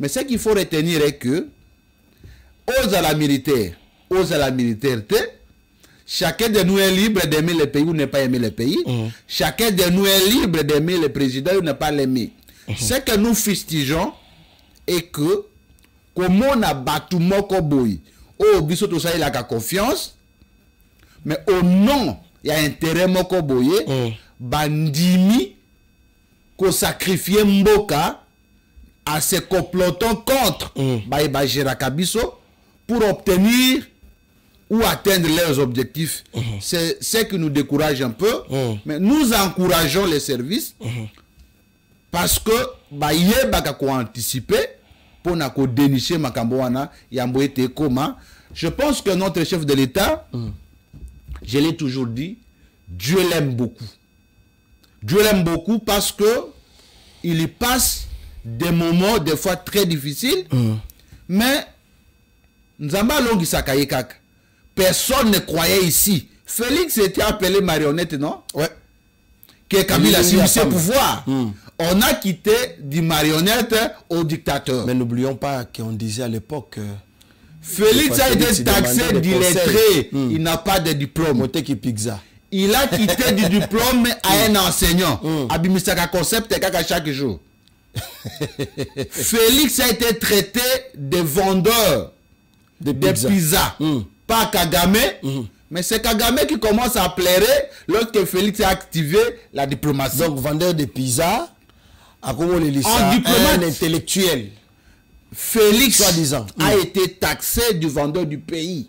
S5: Mais ce qu'il faut retenir est que, aux à la militaire, chacun de nous est libre d'aimer le pays ou ne pas aimer le pays. Chacun de nous est libre d'aimer le président ou ne pas l'aimer. Ce que nous fustigeons est que, comme on a battu Moko Boy, oh, biso ça il a confiance, mais au nom, il y a intérêt Moko Boye, bandimi, qu'on sacrifie Mboka à se complotant contre Baïba Kabiso pour obtenir ou atteindre leurs objectifs. C'est ce qui nous décourage un peu, mais nous encourageons les services parce que ko anticiper pour dénicher Makamboana Yamboete Koma. Je pense que notre chef de l'État, je l'ai toujours dit, Dieu l'aime beaucoup. Dieu l'aime beaucoup parce que il y passe des moments des fois très difficiles, mais Nzamba Longi Sakayekaka. Personne ne croyait ici. Félix était appelé marionnette, non?
S3: Ouais.
S5: Que Kabila a suivi ses pouvoirs. On a quitté du marionnette au dictateur.
S3: Mais n'oublions pas qu'on disait à l'époque.
S5: Félix a été taxé d'illettré. Il n'a pas de diplôme.
S3: Moteki Pizza.
S5: Il a quitté du diplôme à un enseignant. Abimisaka concept chaque jour. Félix a été traité de vendeur de pizza. Pas Kagame. Mais c'est Kagame qui commence à pleurer lorsque Félix a activé la diplomatie.
S3: Donc, vendeur de pizza, à comment les
S5: En diplomate.
S3: un intellectuel.
S5: Félix
S3: Soi-disant.
S5: a été taxé du vendeur du pays.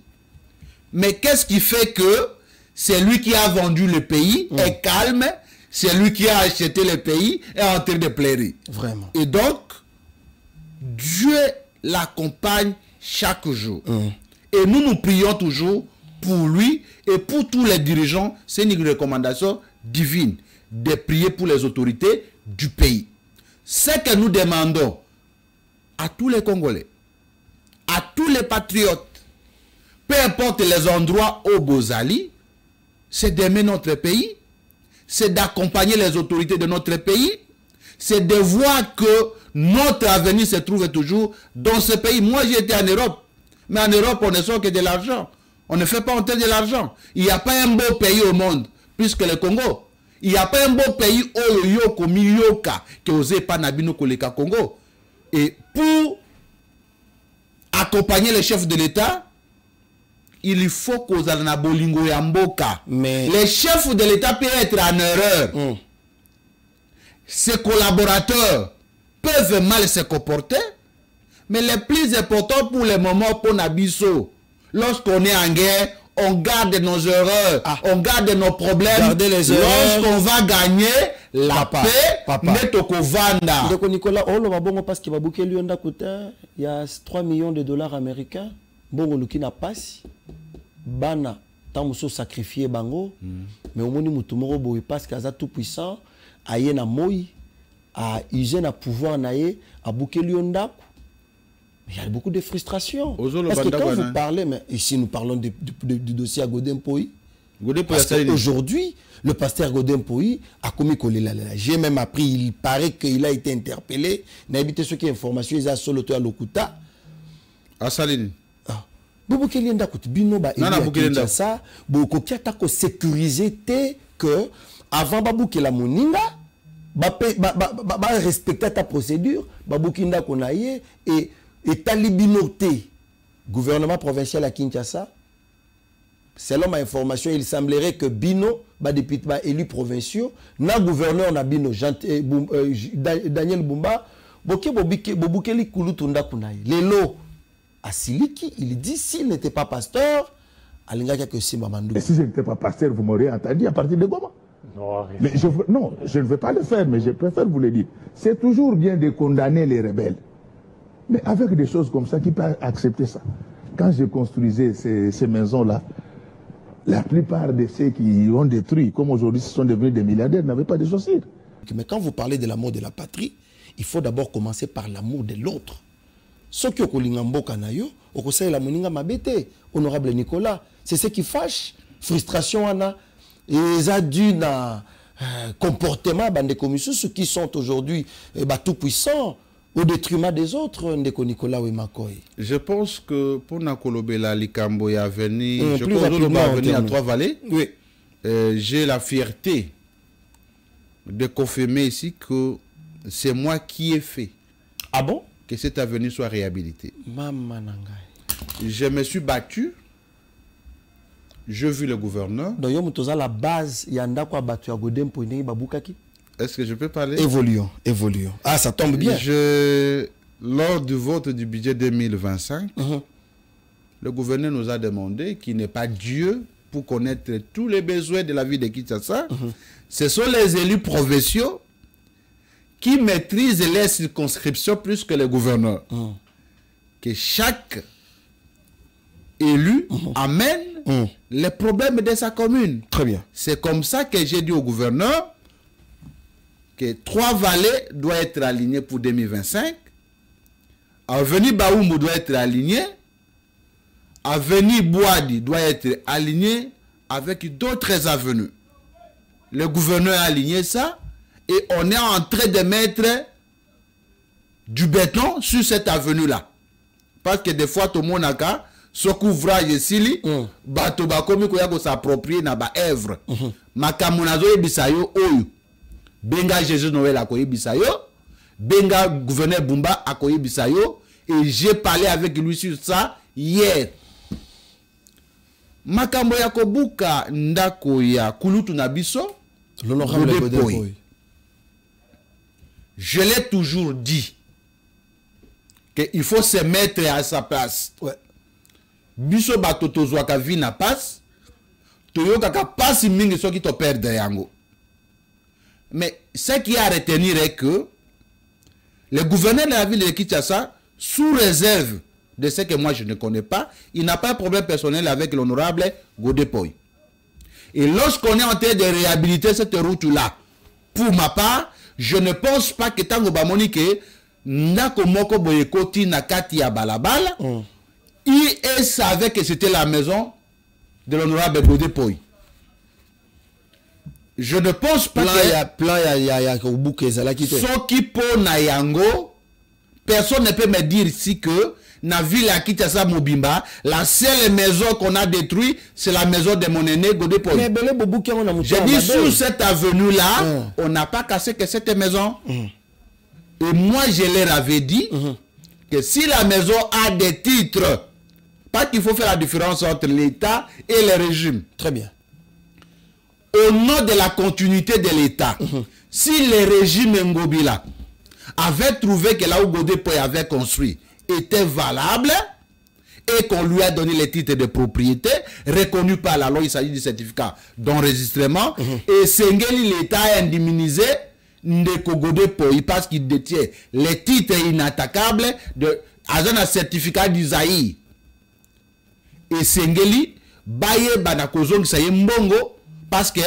S5: Mais qu'est-ce qui fait que c'est lui qui a vendu le pays est calme, c'est lui qui a acheté le pays est en train de pleurer.
S3: Vraiment.
S5: Et donc, Dieu l'accompagne chaque jour. Et nous prions toujours pour lui et pour tous les dirigeants. C'est une recommandation divine de prier pour les autorités du pays. Ce que nous demandons à tous les Congolais, à tous les patriotes, peu importe les endroits au Bozali, c'est d'aimer notre pays, c'est d'accompagner les autorités de notre pays, c'est de voir que notre avenir se trouve toujours dans ce pays. Moi, j'ai été en Europe, mais en Europe, on ne sort que de l'argent. On ne fait pas entrer de l'argent. Il n'y a pas un beau pays au monde, plus que le Congo. Il n'y a pas un beau pays au Yoko Miyoka que osé pas Nabino Koleka Congo. Et pour accompagner les chefs de l'État, il faut qu'on ait un bolingo yamboka. Mais les chefs de l'État peuvent être en erreur. Ses collaborateurs peuvent mal se comporter, mais le plus important pour le moment pour Nabiso, lorsqu'on est en guerre, on garde nos erreurs, on garde nos problèmes.
S3: Gardez les erreurs.
S5: Lorsqu'on va gagner la paix, Netoko Vanda.
S3: Donc Nicolas, on va bon parce qu'il va bouquer lui on a coûté, il y a 3 millions de dollars américains. Bon, on n'a pas si bana tant sacrifié bango, mais au moins mutumoro boy parce qu'il a tout puissant, aïe na moi, à user na pouvoir naïe, à bouquer lui on a. Il y a beaucoup de frustration. Parce que quand vous parlez, mais ici nous parlons du dossier à Godin Poyi. Parce qu'aujourd'hui, le pasteur Godin Poyi a commis Kolela. J'ai même appris, il paraît qu'il a été interpellé. Il a habité ce qui est information, il a solo à Lokuta.
S5: À Saline.
S3: Bobo Kelienda Koutibino, ça, beaucoup qui a sécurisé que avant Babou Kela Moninga, respecter ta procédure, Babou Kinda Konaye et ta libinoté gouvernement provincial à Kinshasa, selon ma information, il semblerait que Bino, député élu provinciaux, na gouverneur na Bino, Daniel Bumba, Bobukeli Kulutunda Kunaï. Lelo Asiliki, il dit s'il n'était pas pasteur, Alingaka que si Mamandou.
S7: Et si je n'étais pas pasteur, vous m'auriez entendu à partir de Goma. Non, mais non, je ne veux pas le faire, mais je préfère vous le dire. C'est toujours bien de condamner les rebelles. Mais avec des choses comme ça, qui peut accepter ça? Quand je construisais ces maisons-là, la plupart de ceux qui ont détruit, comme aujourd'hui ce sont devenus des milliardaires, n'avaient pas de chaussures.
S3: Mais quand vous parlez de l'amour de la patrie, il faut d'abord commencer par l'amour de l'autre. Ce qui est la moninga mabete, honorable Nicolas, c'est ce qui fâche. Frustration, Anna. Et ça dû na comportement des commissions, ceux qui sont aujourd'hui tout puissants au détriment des autres, Ndeko Nicolas Wemakoy.
S5: Je pense que pour Nakolobela Likambo est venu, je pense que va venir à Trois-Vallées.
S3: Oui.
S5: J'ai la fierté de confirmer ici que c'est moi qui ai fait.
S3: Ah bon?
S5: Que cette avenue soit réhabilitée.
S3: Maman Nangai.
S5: Je me suis battu. Je vis le gouverneur.
S3: Donc, il y a la base, il y a un battu à Godem pour une babukaki.
S5: Est-ce que je peux parler?
S3: Évoluons, évoluons. Ah, ça tombe bien.
S5: Lors du vote du budget 2025, le gouverneur nous a demandé qu'il n'est pas Dieu pour connaître tous les besoins de la vie de Kinshasa. Ce sont les élus provinciaux qui maîtrisent les circonscriptions plus que les gouverneurs. Que chaque élu amène les problèmes de sa commune.
S3: Très bien.
S5: C'est comme ça que j'ai dit au gouverneur que Trois-Vallées doit être aligné pour 2025. Avenue Baoumou doit être aligné. Avenue Boadi doit être aligné avec d'autres avenues. Le gouverneur a aligné ça et on est en train de mettre du béton sur cette avenue-là. Parce que des fois, tout le monde a qu'à ce couvrage ici, bateau bakomi koya ko s'approprier na ba œuvre. Makamunazo ebisayo oyo. Benga Jésus Noël a koye bisayo, benga gouverneur Bumba a koye bisayo, et j'ai parlé avec lui sur ça hier. Makambo ya kobuka ndako ya kulutu na biso, l'honorable Godeboy. Je l'ai toujours dit qu'il faut se mettre à sa place.
S3: Ouais.
S5: Biso batoto zwaka vi na passe, toyoka ka passe mingi soki to perdre yango. Mais ce qui a à retenir est que le gouverneur de la ville de Kinshasa, sous réserve de ce que moi je ne connais pas, il n'a pas de problème personnel avec l'honorable Godeboy. Et lorsqu'on est en train de réhabiliter cette route-là, pour ma part, je ne pense pas que Tango Bamonike, Nako Moko Boyekoti Nakati ya Balabala, il savait que c'était la maison de l'honorable Godeboy. Je ne pense pas personne ne peut me dire ici que na ville à Kinshasa Mobimba, la seule maison qu'on a détruite, c'est la maison de mon aîné Godeboy. J'ai dit sur cette avenue-là, on n'a pas cassé que cette maison. Et moi, je leur avais dit que si la maison a des titres, pas qu'il faut faire la différence entre l'État et le régime.
S3: Très bien.
S5: Au nom de la continuité de l'État, si le régime Ngobila avait trouvé que là où Godeboy avait construit était valable et qu'on lui a donné les titres de propriété reconnus par la loi, il s'agit du certificat d'enregistrement, et Sengeli l'État a indemnisé Ndeko Godeboy parce qu'il détient les titres inattaquables de un certificat d'Isaïe. Et Sengeli baye banakozong saye mbongo parce que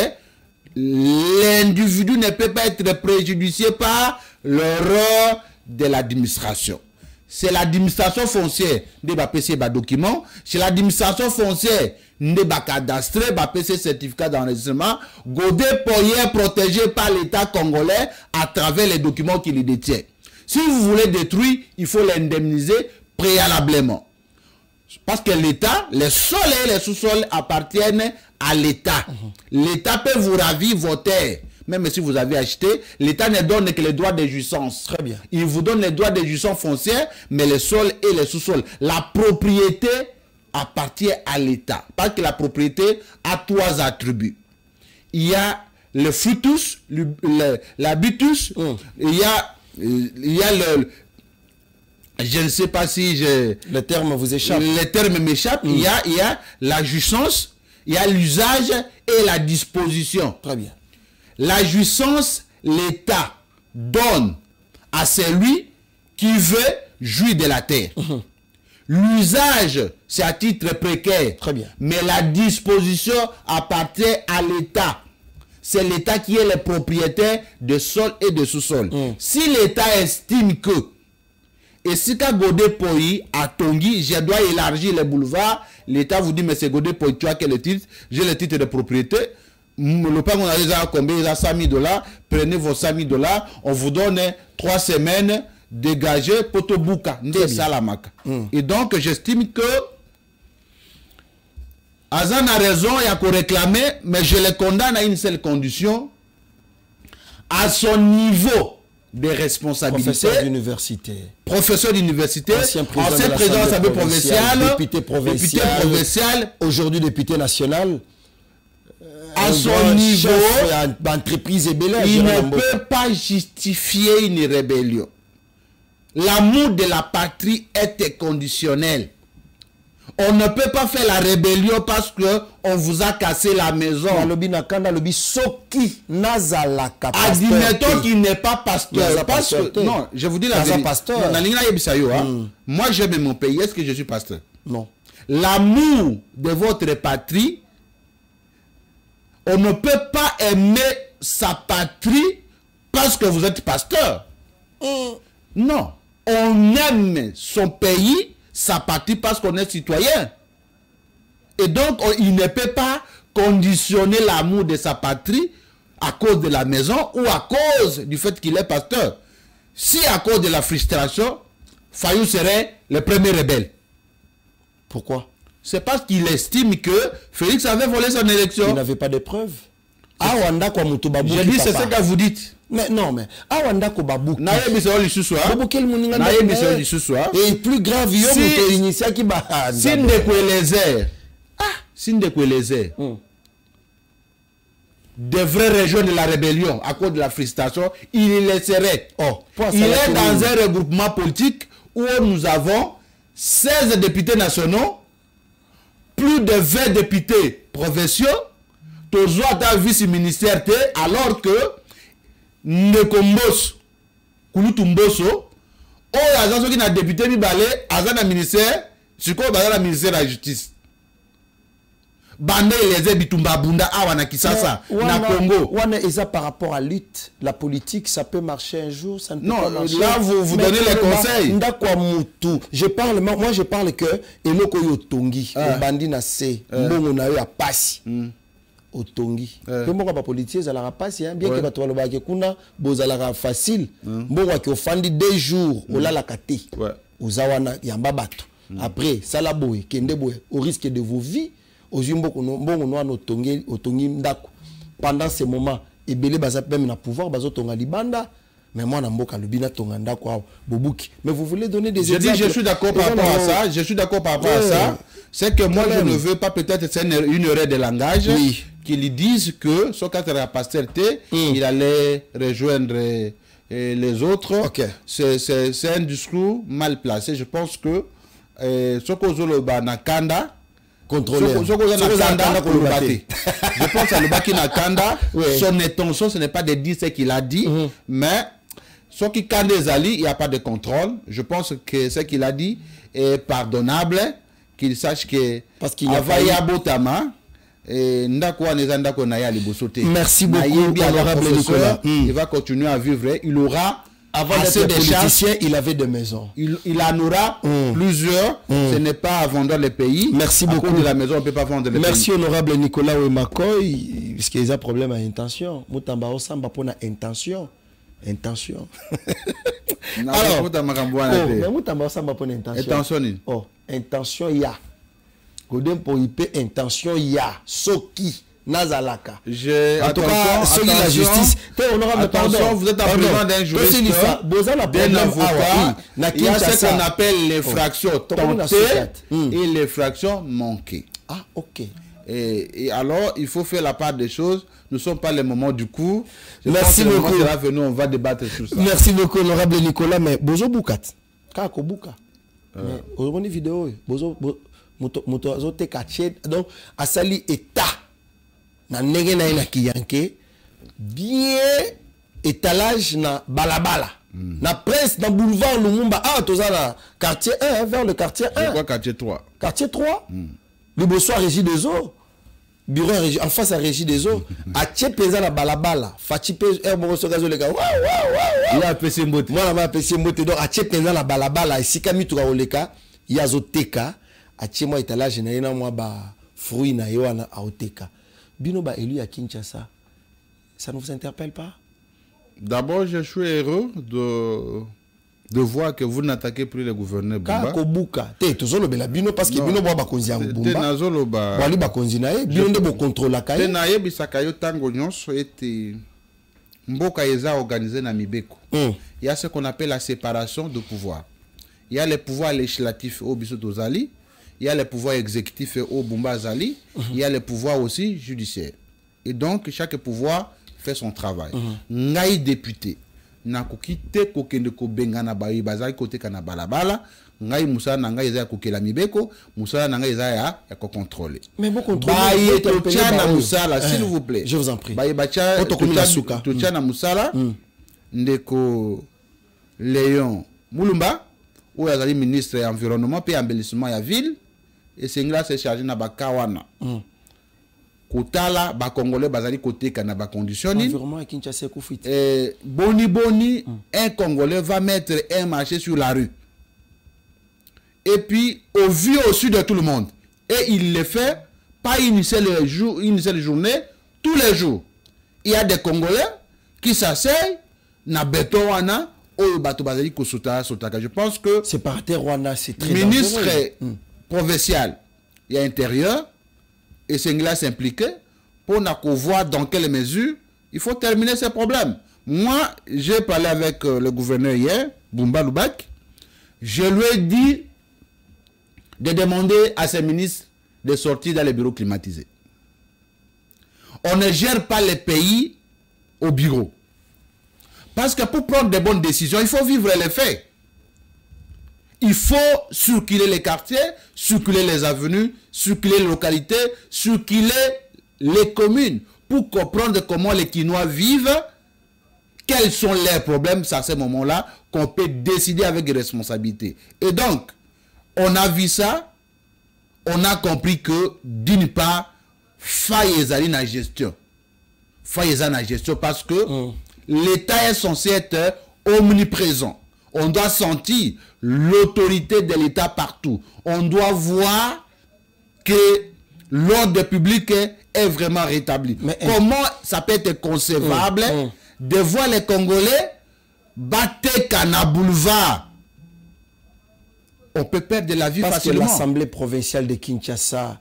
S5: l'individu ne peut pas être préjudicié par l'erreur de l'administration. C'est l'administration foncière de PC document, c'est l'administration foncière de cadastre, PC certificat d'enregistrement. Godeboy est protégé par l'État congolais à travers les documents qu'il détient. Si vous voulez détruire, il faut l'indemniser préalablement. Parce que l'État, les sols et les sous-sols appartiennent à l'État. L'État peut vous ravir vos terres. même si vous avez acheté, l'État ne donne que les droits de jouissance.
S3: Très bien.
S5: Il vous donne les droits de jouissance foncière, mais les sols et les sous-sols. La propriété appartient à l'État. Parce que la propriété a 3 attributs. Il y a le frutus, l'habitus, il y a le... Je ne sais pas si
S3: le terme vous échappe.
S5: Les termes m'échappent. Il y a la jouissance, il y a l'usage et la disposition.
S3: Très bien.
S5: La jouissance, l'État donne à celui qui veut jouir de la terre. L'usage, c'est à titre précaire.
S3: Très bien.
S5: Mais la disposition appartient à l'État. C'est l'État qui est le propriétaire de sol et de sous-sol. Si l'État estime que, et si quand Godé Poyi à Tongi, je dois élargir les boulevards, l'État vous dit, mais c'est Godé Poyi, tu as quel titre? J'ai le titre de propriété. Le père, on a déjà combien? Il a $100 000. Prenez vos $100 000. On vous donne 3 semaines dégagées pour tout bouca. Et donc, j'estime que Azan a raison, il y a qu'à réclamer, mais je le condamne à une seule condition. À son niveau de responsabilité. Professeur d'université. Ancien président de l'Assemblée provinciale.
S3: Député provincial. Aujourd'hui député national.
S5: À son niveau,
S3: entreprise et
S5: il ne peut pas justifier une rébellion. L'amour de la patrie est conditionnel. On ne peut pas faire la rébellion parce que on vous a cassé la maison. Admettons qu'il n'est pas pasteur. Non, je vous dis la vérité. Moi, j'aime mon pays. Est-ce que je suis pasteur?
S3: Non.
S5: L'amour de votre patrie, on ne peut pas aimer sa patrie parce que vous êtes pasteur. Non. On aime son pays, sa patrie, parce qu'on est citoyen. Et donc, il ne peut pas conditionner l'amour de sa patrie à cause de la maison ou à cause du fait qu'il est pasteur. Si à cause de la frustration, Fayou serait le premier rebelle.
S3: Pourquoi?
S5: C'est parce qu'il estime que Félix avait volé son élection.
S3: Il n'avait pas de preuves.
S5: Je dis, c'est ce que vous dites.
S3: Mais non, mais Awanda Kobabu.
S5: Et
S3: plus grave,
S5: Sindekweleze devrait rejoindre la rébellion à cause de la frustration, il laisserait. Il est dans un regroupement politique où nous avons 16 députés nationaux, plus de 20 députés provinciaux, toujours dans vice-ministère, alors que Nekombos, Kulutumboso, agent qui n'a député Mibale, agent dans ministère, c'est quoi dans le ministère de la justice. Bande les Bitumba Bunda, Awana Kisasa, na Congo.
S3: Et ça par rapport à lutte, la politique, ça peut marcher un jour, ça ne peut pas marcher.
S5: Là, vous donnez les conseils.
S3: Je parle, moi je parle que Eloko Yotongi, Bandi na se, Mbongo na yo a passi. Otongi. Peu moko ba politique za la passi, bien que bato ba ke kuna bozala facile. Mbongo ki ofandi 2 jours, olala kate. Ozawana yamba bato. Après, ça la boye, kende boye, au risque de vos vies. Pendant ce moment, ebele baza même na pouvoir bazo tonga libanda, mais moi na mboka lubina tonga ndako bobuki. Mais vous voulez donner des exemples?
S5: Je suis d'accord par rapport à ça. Je suis d'accord par rapport à ça. C'est que moi je ne veux pas, peut-être c'est une erreur de langage, qu'ils disent que son cadre pasteur il allait rejoindre les autres. C'est un discours mal placé. Je pense que ce qu'on a Nakanda contrôler. Je pense à Lubaki Nakanda, son intention, ce n'est pas de dire ce qu'il a dit, mais ce qui Kande Zali, il n'y a pas de contrôle. Je pense que ce qu'il a dit est pardonnable, qu'il sache que
S3: parce qu'il y a merci beaucoup, honorable Nicolas.
S5: Il va continuer à vivre. Il aura
S3: avant d'être politicien, il avait des maisons.
S5: Il en aura plusieurs. Ce n'est pas à vendre le pays.
S3: Merci beaucoup.
S5: De la maison, on ne peut pas vendre le pays.
S3: Merci, honorable Nicolas Ouemakoy. Parce qu'il y a un problème à intention. Moutamba Osamba pour une intention. Intention.
S5: Alors,
S3: Moutamba Osamba pour une intention. Intention, il y a. Godem pour IP, intention, il y a. Soki. nazalaka.
S5: En tout cas,
S3: ceux qui la justice,
S5: attention, vous êtes en présence d'un juriste, d'un avocat. Il y a ce qu'on appelle les fractions tentées et les fractions manquées.
S3: Ah, ok.
S5: Et alors, il faut faire la part des choses. Nous ne sommes pas les moments du coup.
S3: Merci beaucoup.
S5: On va débattre sur ça.
S3: Merci beaucoup, honorable Nicolas. Mais Bozo Boukat, Kako Bouka. On a une vidéo. Bozo Moto te caché. Donc, Asali État. Na nege na ina kiyanke. Bien étalage na balabala. Na presse, na boulevard Lumumba. Ah, tout ça na quartier 1, vers le quartier 1.
S5: Je crois quartier 3.
S3: Quartier 3. Le Bossoir Régie des Eaux. Bureau en face à Régie des Eaux. A Tchepeza la balabala. Fatipe Herboso Gazo les gars. Waouh.
S5: Il y a PC Mbote.
S3: Moi, là, PC Mbote. Donc, a Tchepeza la balabala. Et si Kamitura Oleka, il y a Zoteka. A Tchema étalage, il y a moi ba fruit na yoana a Oteka. Bino ba élu à Kinshasa. Ça ne vous interpelle pas?
S5: D'abord, je suis heureux de voir que vous n'attaquez plus le gouverneur Bumba.
S3: Kobuka. Te tozolo bela bino parce que bino boa bakonzi yango Bumba.
S5: Te nazolo ba.
S3: Wali bakonzi na ye bino nde bo contrôle la kaye.
S5: Te na ye bisaka yo tango nyonso ete mboka eza organisé na mibeko. Il y a ce qu'on appelle la séparation de pouvoir. Il y a les pouvoirs législatifs au biso tozali, il y a les pouvoirs exécutifs au Bumba Zali, il y a les pouvoirs aussi judiciaires. Et donc chaque pouvoir fait son travail. Ngai député nakoki te kokende ko benga na bayi bazali kote kana balabala ngai musala na ngai eza kokela mibeko musala na ngai eza ya ko contrôler. Mais bon contrôler bayi to tchana musala s'il vous plaît.
S3: Je vous en prie.
S5: Bayi bacha to tchana musala ndeko Léon Mulumba ou azali ministre de l'environnement et embellissement ya ville et c'est là c'est chargé na bakawana. Kotala ba congolais bazali côté kana ba condition boni un congolais va mettre un marché sur la rue et puis au vu au sud de tout le monde et il le fait pas une seule journée, tous les jours il y a des congolais qui s'asseyent na béton wana au bato bazali ko sotaka. Je pense que
S3: c'est par terre wana c'est très
S5: ministre provincial et intérieur et Sengla s'impliquer pour voir dans quelle mesure il faut terminer ces problèmes. Moi, j'ai parlé avec le gouverneur hier, Bumba Lubak. Je lui ai dit de demander à ses ministres de sortir dans les bureaux climatisés. On ne gère pas les pays au bureau. Parce que pour prendre des bonnes décisions, il faut vivre les faits. Il faut circuler les quartiers, circuler les avenues, circuler les localités, circuler les communes pour comprendre comment les Kinois vivent, quels sont leurs problèmes. C'est à ce moment-là qu'on peut décider avec responsabilité. Et donc, on a vu ça, on a compris que d'une part, faille dans la gestion. Faille dans la gestion parce que l'État est censé être omniprésent. On doit sentir l'autorité de l'État partout. On doit voir que l'ordre public est vraiment rétabli. Mais comment ça peut être concevable de voir les Congolais battre Kana Boulevard? On peut perdre la vie facilement.
S3: Parce que l'Assemblée provinciale de Kinshasa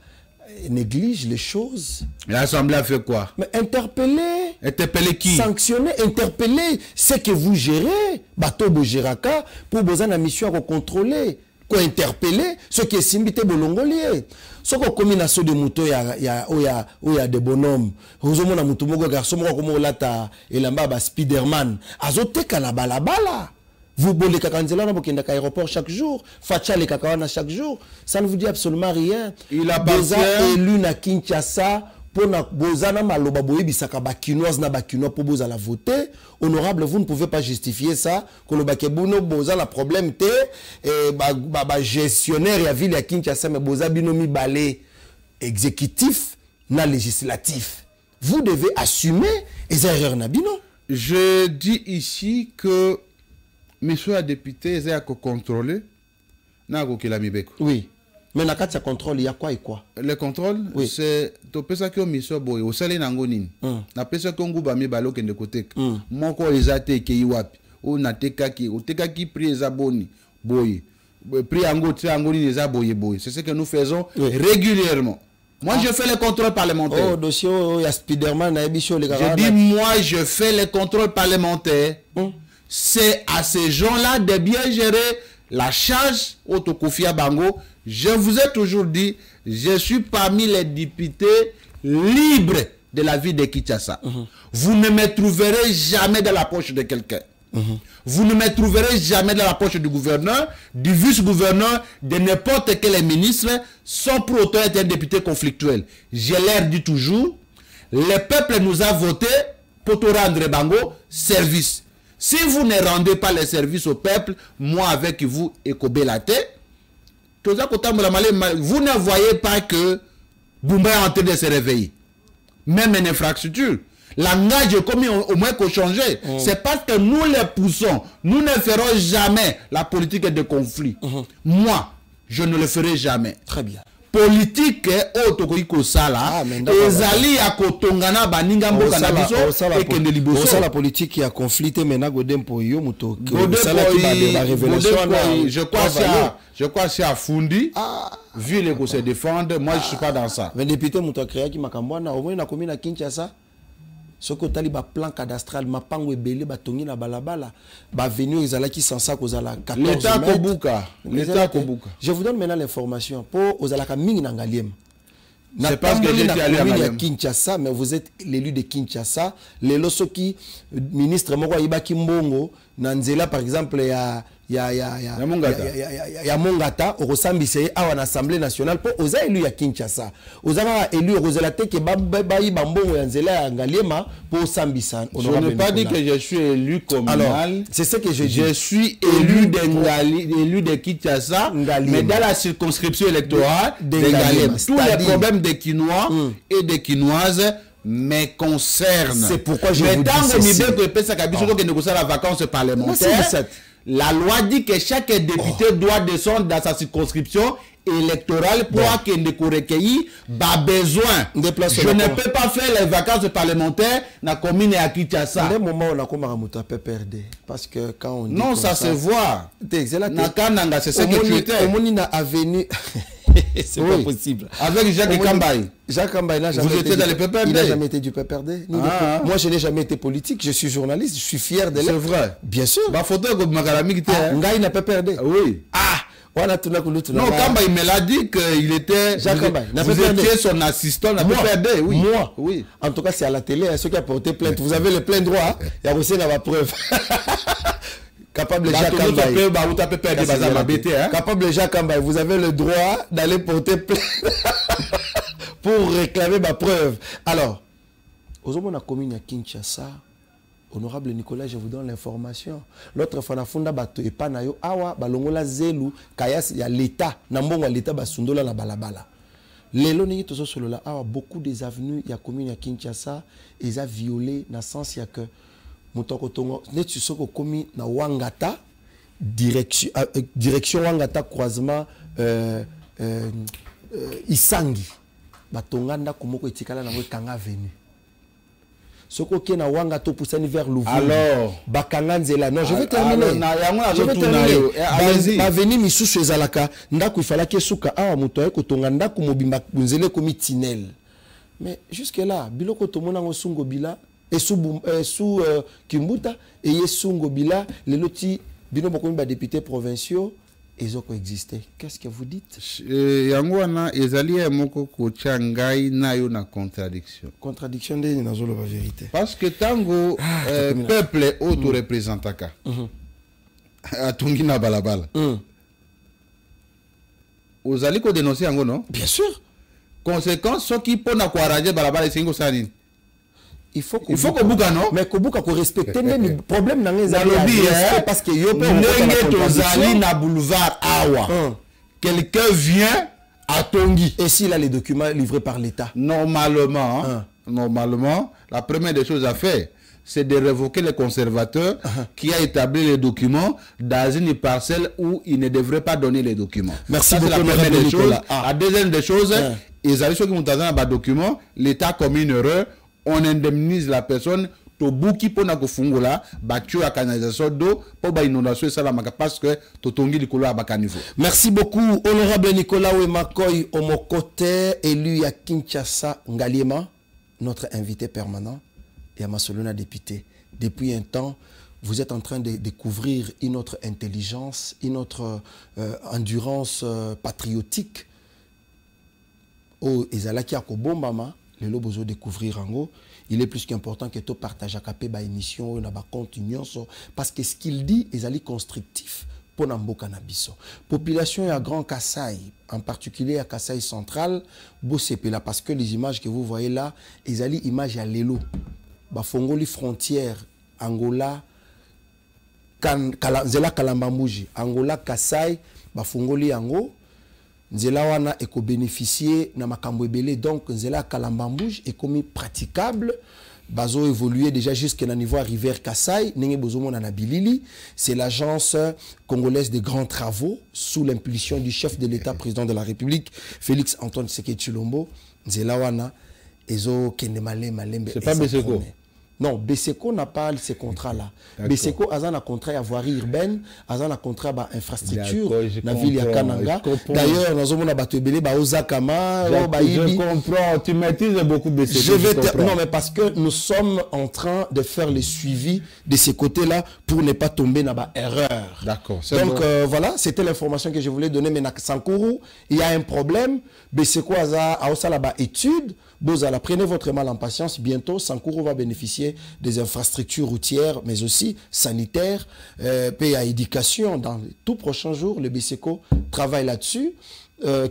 S3: néglige les choses.
S5: L'Assemblée a fait quoi?
S3: Mais interpeller.
S5: Interpeller qui?
S3: Sanctionner, interpeller. C'est que vous gérez. Bateau Bojiraka pour besoin de mission à contrôler. Quoi interpeller ce qui est simbité bolongolier. Ce qu'on commis na so de moto il y a des bonhommes. Heureusement na mutu moko garçon moko comme lata elamba ba Spiderman. Azoteka na balabala. Vous bolez kakanzela na bokenda ka aéroport chaque jour, facha les kakawana chaque jour, ça ne vous dit absolument rien.
S5: Il a
S3: besoin élu na Kinshasa pour na bozana maloba boyebisaka ba kinoise na ba kinois pour bozala voter. Honorable, vous ne pouvez pas justifier ça que le bakebuno boza la problème té et ba gestionnaire ya ville ya Kinshasa mais boza binomi balé exécutif na législatif. Vous devez assumer les erreurs na bino.
S5: Je dis ici que monsieur le député, il a contrôlé.
S3: Oui. Mais dans le contrôle, il y a quoi et quoi?
S5: Le contrôle, oui. C'est ça que monsieur boy, au salé nangonin. Na pesa que nguba mi balo kende kotek. Moko ezate ke iwapi. O na teka ki pri ezaboni boy. Pri ango tri angoni eza boy. C'est ce que nous faisons régulièrement. Moi, je fais les contrôles parlementaires.
S3: Oh, dossier, il y a Spiderman, il y a les gars.
S5: Je dis, moi, je fais les contrôles parlementaires. C'est à ces gens-là de bien gérer la charge Otokofia Bango. Je vous ai toujours dit, je suis parmi les députés libres de la ville de Kinshasa. Vous ne me trouverez jamais dans la poche de quelqu'un. Vous ne me trouverez jamais dans la poche du gouverneur, du vice-gouverneur, de n'importe quel ministre, sans pour autant être un député conflictuel. Je leur dis toujours, le peuple nous a voté pour te rendre Bango service. Si vous ne rendez pas les services au peuple, moi avec vous, Ekobe la tête, vous ne voyez pas que Bumba est en train de se réveiller. Même une infrastructure. Langage commis au moins qu'on change. C'est parce que nous les poussons. Nous ne ferons jamais la politique de conflit. Moi, je ne le ferai jamais.
S3: Très bien.
S5: Politique autokoiko sala ezali ya kotongana baninga mboka na biso ekende liboso
S3: la politique qui a conflité maintenant Godem pour yo muto
S5: je crois c'est à Fundi vu les se défendre moi je suis pas dans ça
S3: mais député muto créé qui makambwana au moins na commune à Kinshasa soko tali ba plan cadastral mapango ebele batongi na balabala ba venu ezalaki sansa kozala 14
S5: l'état kobuka l'état kobuka.
S3: Je vous donne maintenant l'information pour ozalaka mingi na Ngaliem.
S5: C'est parce que j'étais allé à
S3: Ngaliem Kinshasa mais vous êtes l'élu de Kinshasa les losoki ministre moko ibaki mbongo na nzela par exemple ya Mongata au resambise à l'Assemblée nationale pour aux élus à Kinshasa aux élus Roselate qui bayi bambongo ya nzela ya Ngaliema pour Sambisa.
S5: Je n'ai pas dit que je suis élu communal.
S3: C'est ce que je dis.
S5: Je suis élu de Kinshasa, mais dans la circonscription électorale de Ngaliema. Tous les problèmes des Kinois et des Kinoises me concernent.
S3: C'est pourquoi je vous dis
S5: la vacances parlementaires. La loi dit que chaque député doit descendre dans sa circonscription électorale pour qu'il ne recueillir besoin. Je ne peux pas faire les vacances parlementaires dans la commune à Kinshasa.
S3: Parce que quand on dit
S5: non, ça se voit. C'est ce que tu étais.
S3: C'est pas possible.
S5: Avec Jacques Kambaye.
S3: Jacques Kambaye n'a jamais
S5: été dans le PPRD.
S3: Il n'a jamais été du PPRD. Moi, je n'ai jamais été politique. Je suis journaliste. Je suis fier de l'être.
S5: C'est vrai.
S3: Bien sûr.
S5: Ma photo comme Makarami qui était.
S3: Ngai n'a pas perdu.
S5: Oui.
S3: Non,
S5: Kambaye me l'a dit qu'il était.
S3: Jacques Kambaye.
S5: Vous étiez son assistant. N'a pas perdu. Oui.
S3: Moi.
S5: Oui.
S3: En tout cas, c'est à la télé. Ceux qui ont porté plainte. Vous avez le plein droit. Il y a aussi la preuve. Capable Jacques Kambaye. Capable Jacques Kambaye, vous avez le droit d'aller porter plainte pour réclamer ma preuve. Alors, aux hommes de la commune à Kinshasa, honorable Nicolas, je vous donne l'information. L'autre fois, na funda bato et panayo awa balongola zelu kayas ya l'état nambongo l'état basundola na balabala. Lelo ningi tozo solo la awa beaucoup des avenues ya commune à Kinshasa ils a violé na sens ya que Mutoko Tongo, netu soko komi na Wangata, direction Wangata croisement Isangi. Batonganda komoko etikala na Kanga venu. Soko ke na Wangata poussani vers Louvre.
S5: Alors,
S3: bakanga nzela. Non, je vais terminer. Je vais terminer. Allez-y. Ba venu misusu ezalaka, ndako ifala ke suka awa muto ko tonga ndako mobimba bunzele komi tunnel. Mais jusque là, biloko tomona ngosungo bila et sous Kimbuta et Sungo Bila, les lotis bino beaucoup de députés provinciaux, ils ont coexisté. Qu'est-ce que vous dites?
S5: Yangwana ezali moko ko changai na yo na contradiction.
S3: Contradiction de na zolo la vérité.
S5: Parce que tango peuple auto-représentaka. Atungi na balabala. Ozali ko dénoncer yango non?
S3: Bien sûr.
S5: Conséquence ce qui pona ko araje balabala singo sani.
S3: Il faut que Bouga non mais que Bouga ko respecter le problème dans les
S5: lobby
S3: parce que yo
S5: peut na boulevard awa quelqu'un vient à Tongi
S3: et s'il a les documents livrés par l'État
S5: normalement la première des choses à faire c'est de révoquer le conservateur qui a établi les documents dans une parcelle où il ne devrait pas donner les documents.
S3: Merci
S5: beaucoup.
S3: C'est la
S5: première des choses. La deuxième des choses, ils allaient ceux qui ont dans les documents, l'État commet une erreur. On indemnise la personne, tobuki pona kofungola batio ya canalisation d'eau po ba inondation esalamaka parce que totongi likolo ya bakanivo.
S3: Merci beaucoup honorable Nicolas Wemakoy Omokote, élu à Kinshasa Ngaliema, notre invité permanent, et à Masolona député. Depuis un temps, vous êtes en train de découvrir une autre intelligence, une autre endurance patriotique. Oh, ezalaki akobombama, le lobozo découvrir ango. Il est plus qu'important que tu partages à ba émission na ba continuation parce que ce qu'il dit est constructif pour Namboka Nabiso. Population à Grand Kassai, en particulier à Kassai central, Bossepela parce que les images que vous voyez là, ezali images à Lelo, ba fongoli frontière Angola, Zela Kalambambuji, Angola Kassai, ba fongoli Ango. Nzela wana eko bénéficier na makambo ebele donc Nzela Kalambambouj est commis praticable bazo évoluer déjà jusqu'à niveau à rivière Kassai nenge bozomo na Bilili. C'est l'agence congolaise des grands travaux sous l'impulsion du chef de l'État président de la République Félix Antoine Tshisekedi Tshilombo. Nzela wana ezo kende malembe.
S5: C'est pas Beseko.
S3: Non, Beseko n'a pas ces contrats-là. Beseko a un contrat à voirie urbaine, a un contrat d'infrastructure dans la ville de Kananga. D'ailleurs, nous avons battu Osakama,
S5: je comprends, tu maîtrises beaucoup Beseko.
S3: Non, mais parce que nous sommes en train de faire le suivi de ces côtés-là pour ne pas tomber dans l'erreur.
S5: D'accord.
S3: Donc voilà, c'était l'information que je voulais donner. Mais Sankuru, il y a un problème. Beseko a aussi là-bas étude. Bozala, prenez votre mal en patience. Bientôt, Sankuru va bénéficier des infrastructures routières, mais aussi sanitaires, pays à éducation. Dans les tout prochains jours, le BSECO travaille là-dessus.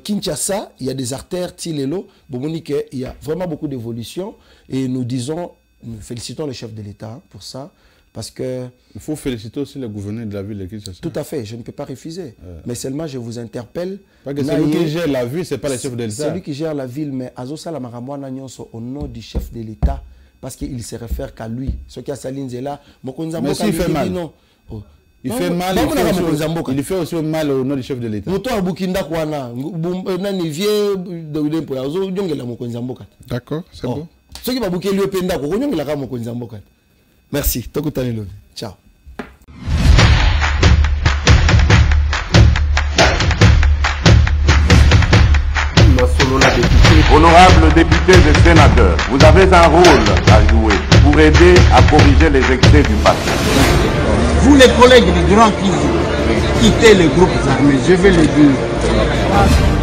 S3: Kinshasa, il y a des artères, Tilelo, Bomonike, il y a vraiment beaucoup d'évolution. Et nous disons, nous félicitons le chef de l'État pour ça. Parce que...
S5: Il faut féliciter aussi le gouverneur de la ville de Kinshasa.
S3: Tout à fait, je ne peux pas refuser. Mais seulement, je vous interpelle.
S5: Parce que celui qui gère la ville, ce n'est pas le chef de l'État.
S3: C'est lui qui gère la ville, mais Azosa Lamaramwana Nyonso, au nom du chef de l'État, parce qu'il se réfère qu'à lui. Ce qui a Salinzela,
S5: mais s'il fait mal.
S3: Non. Oh.
S5: Il fait mal, il fait aussi mal au nom du chef de l'État. D'accord, c'est bon.
S3: Ce qui va bouquer lui au merci. Ciao.
S1: Honorables députés et sénateurs, vous avez un rôle à jouer pour aider à corriger les excès du passé.
S2: Vous les collègues du Grand qui quittez les groupes armés, je vais le dire.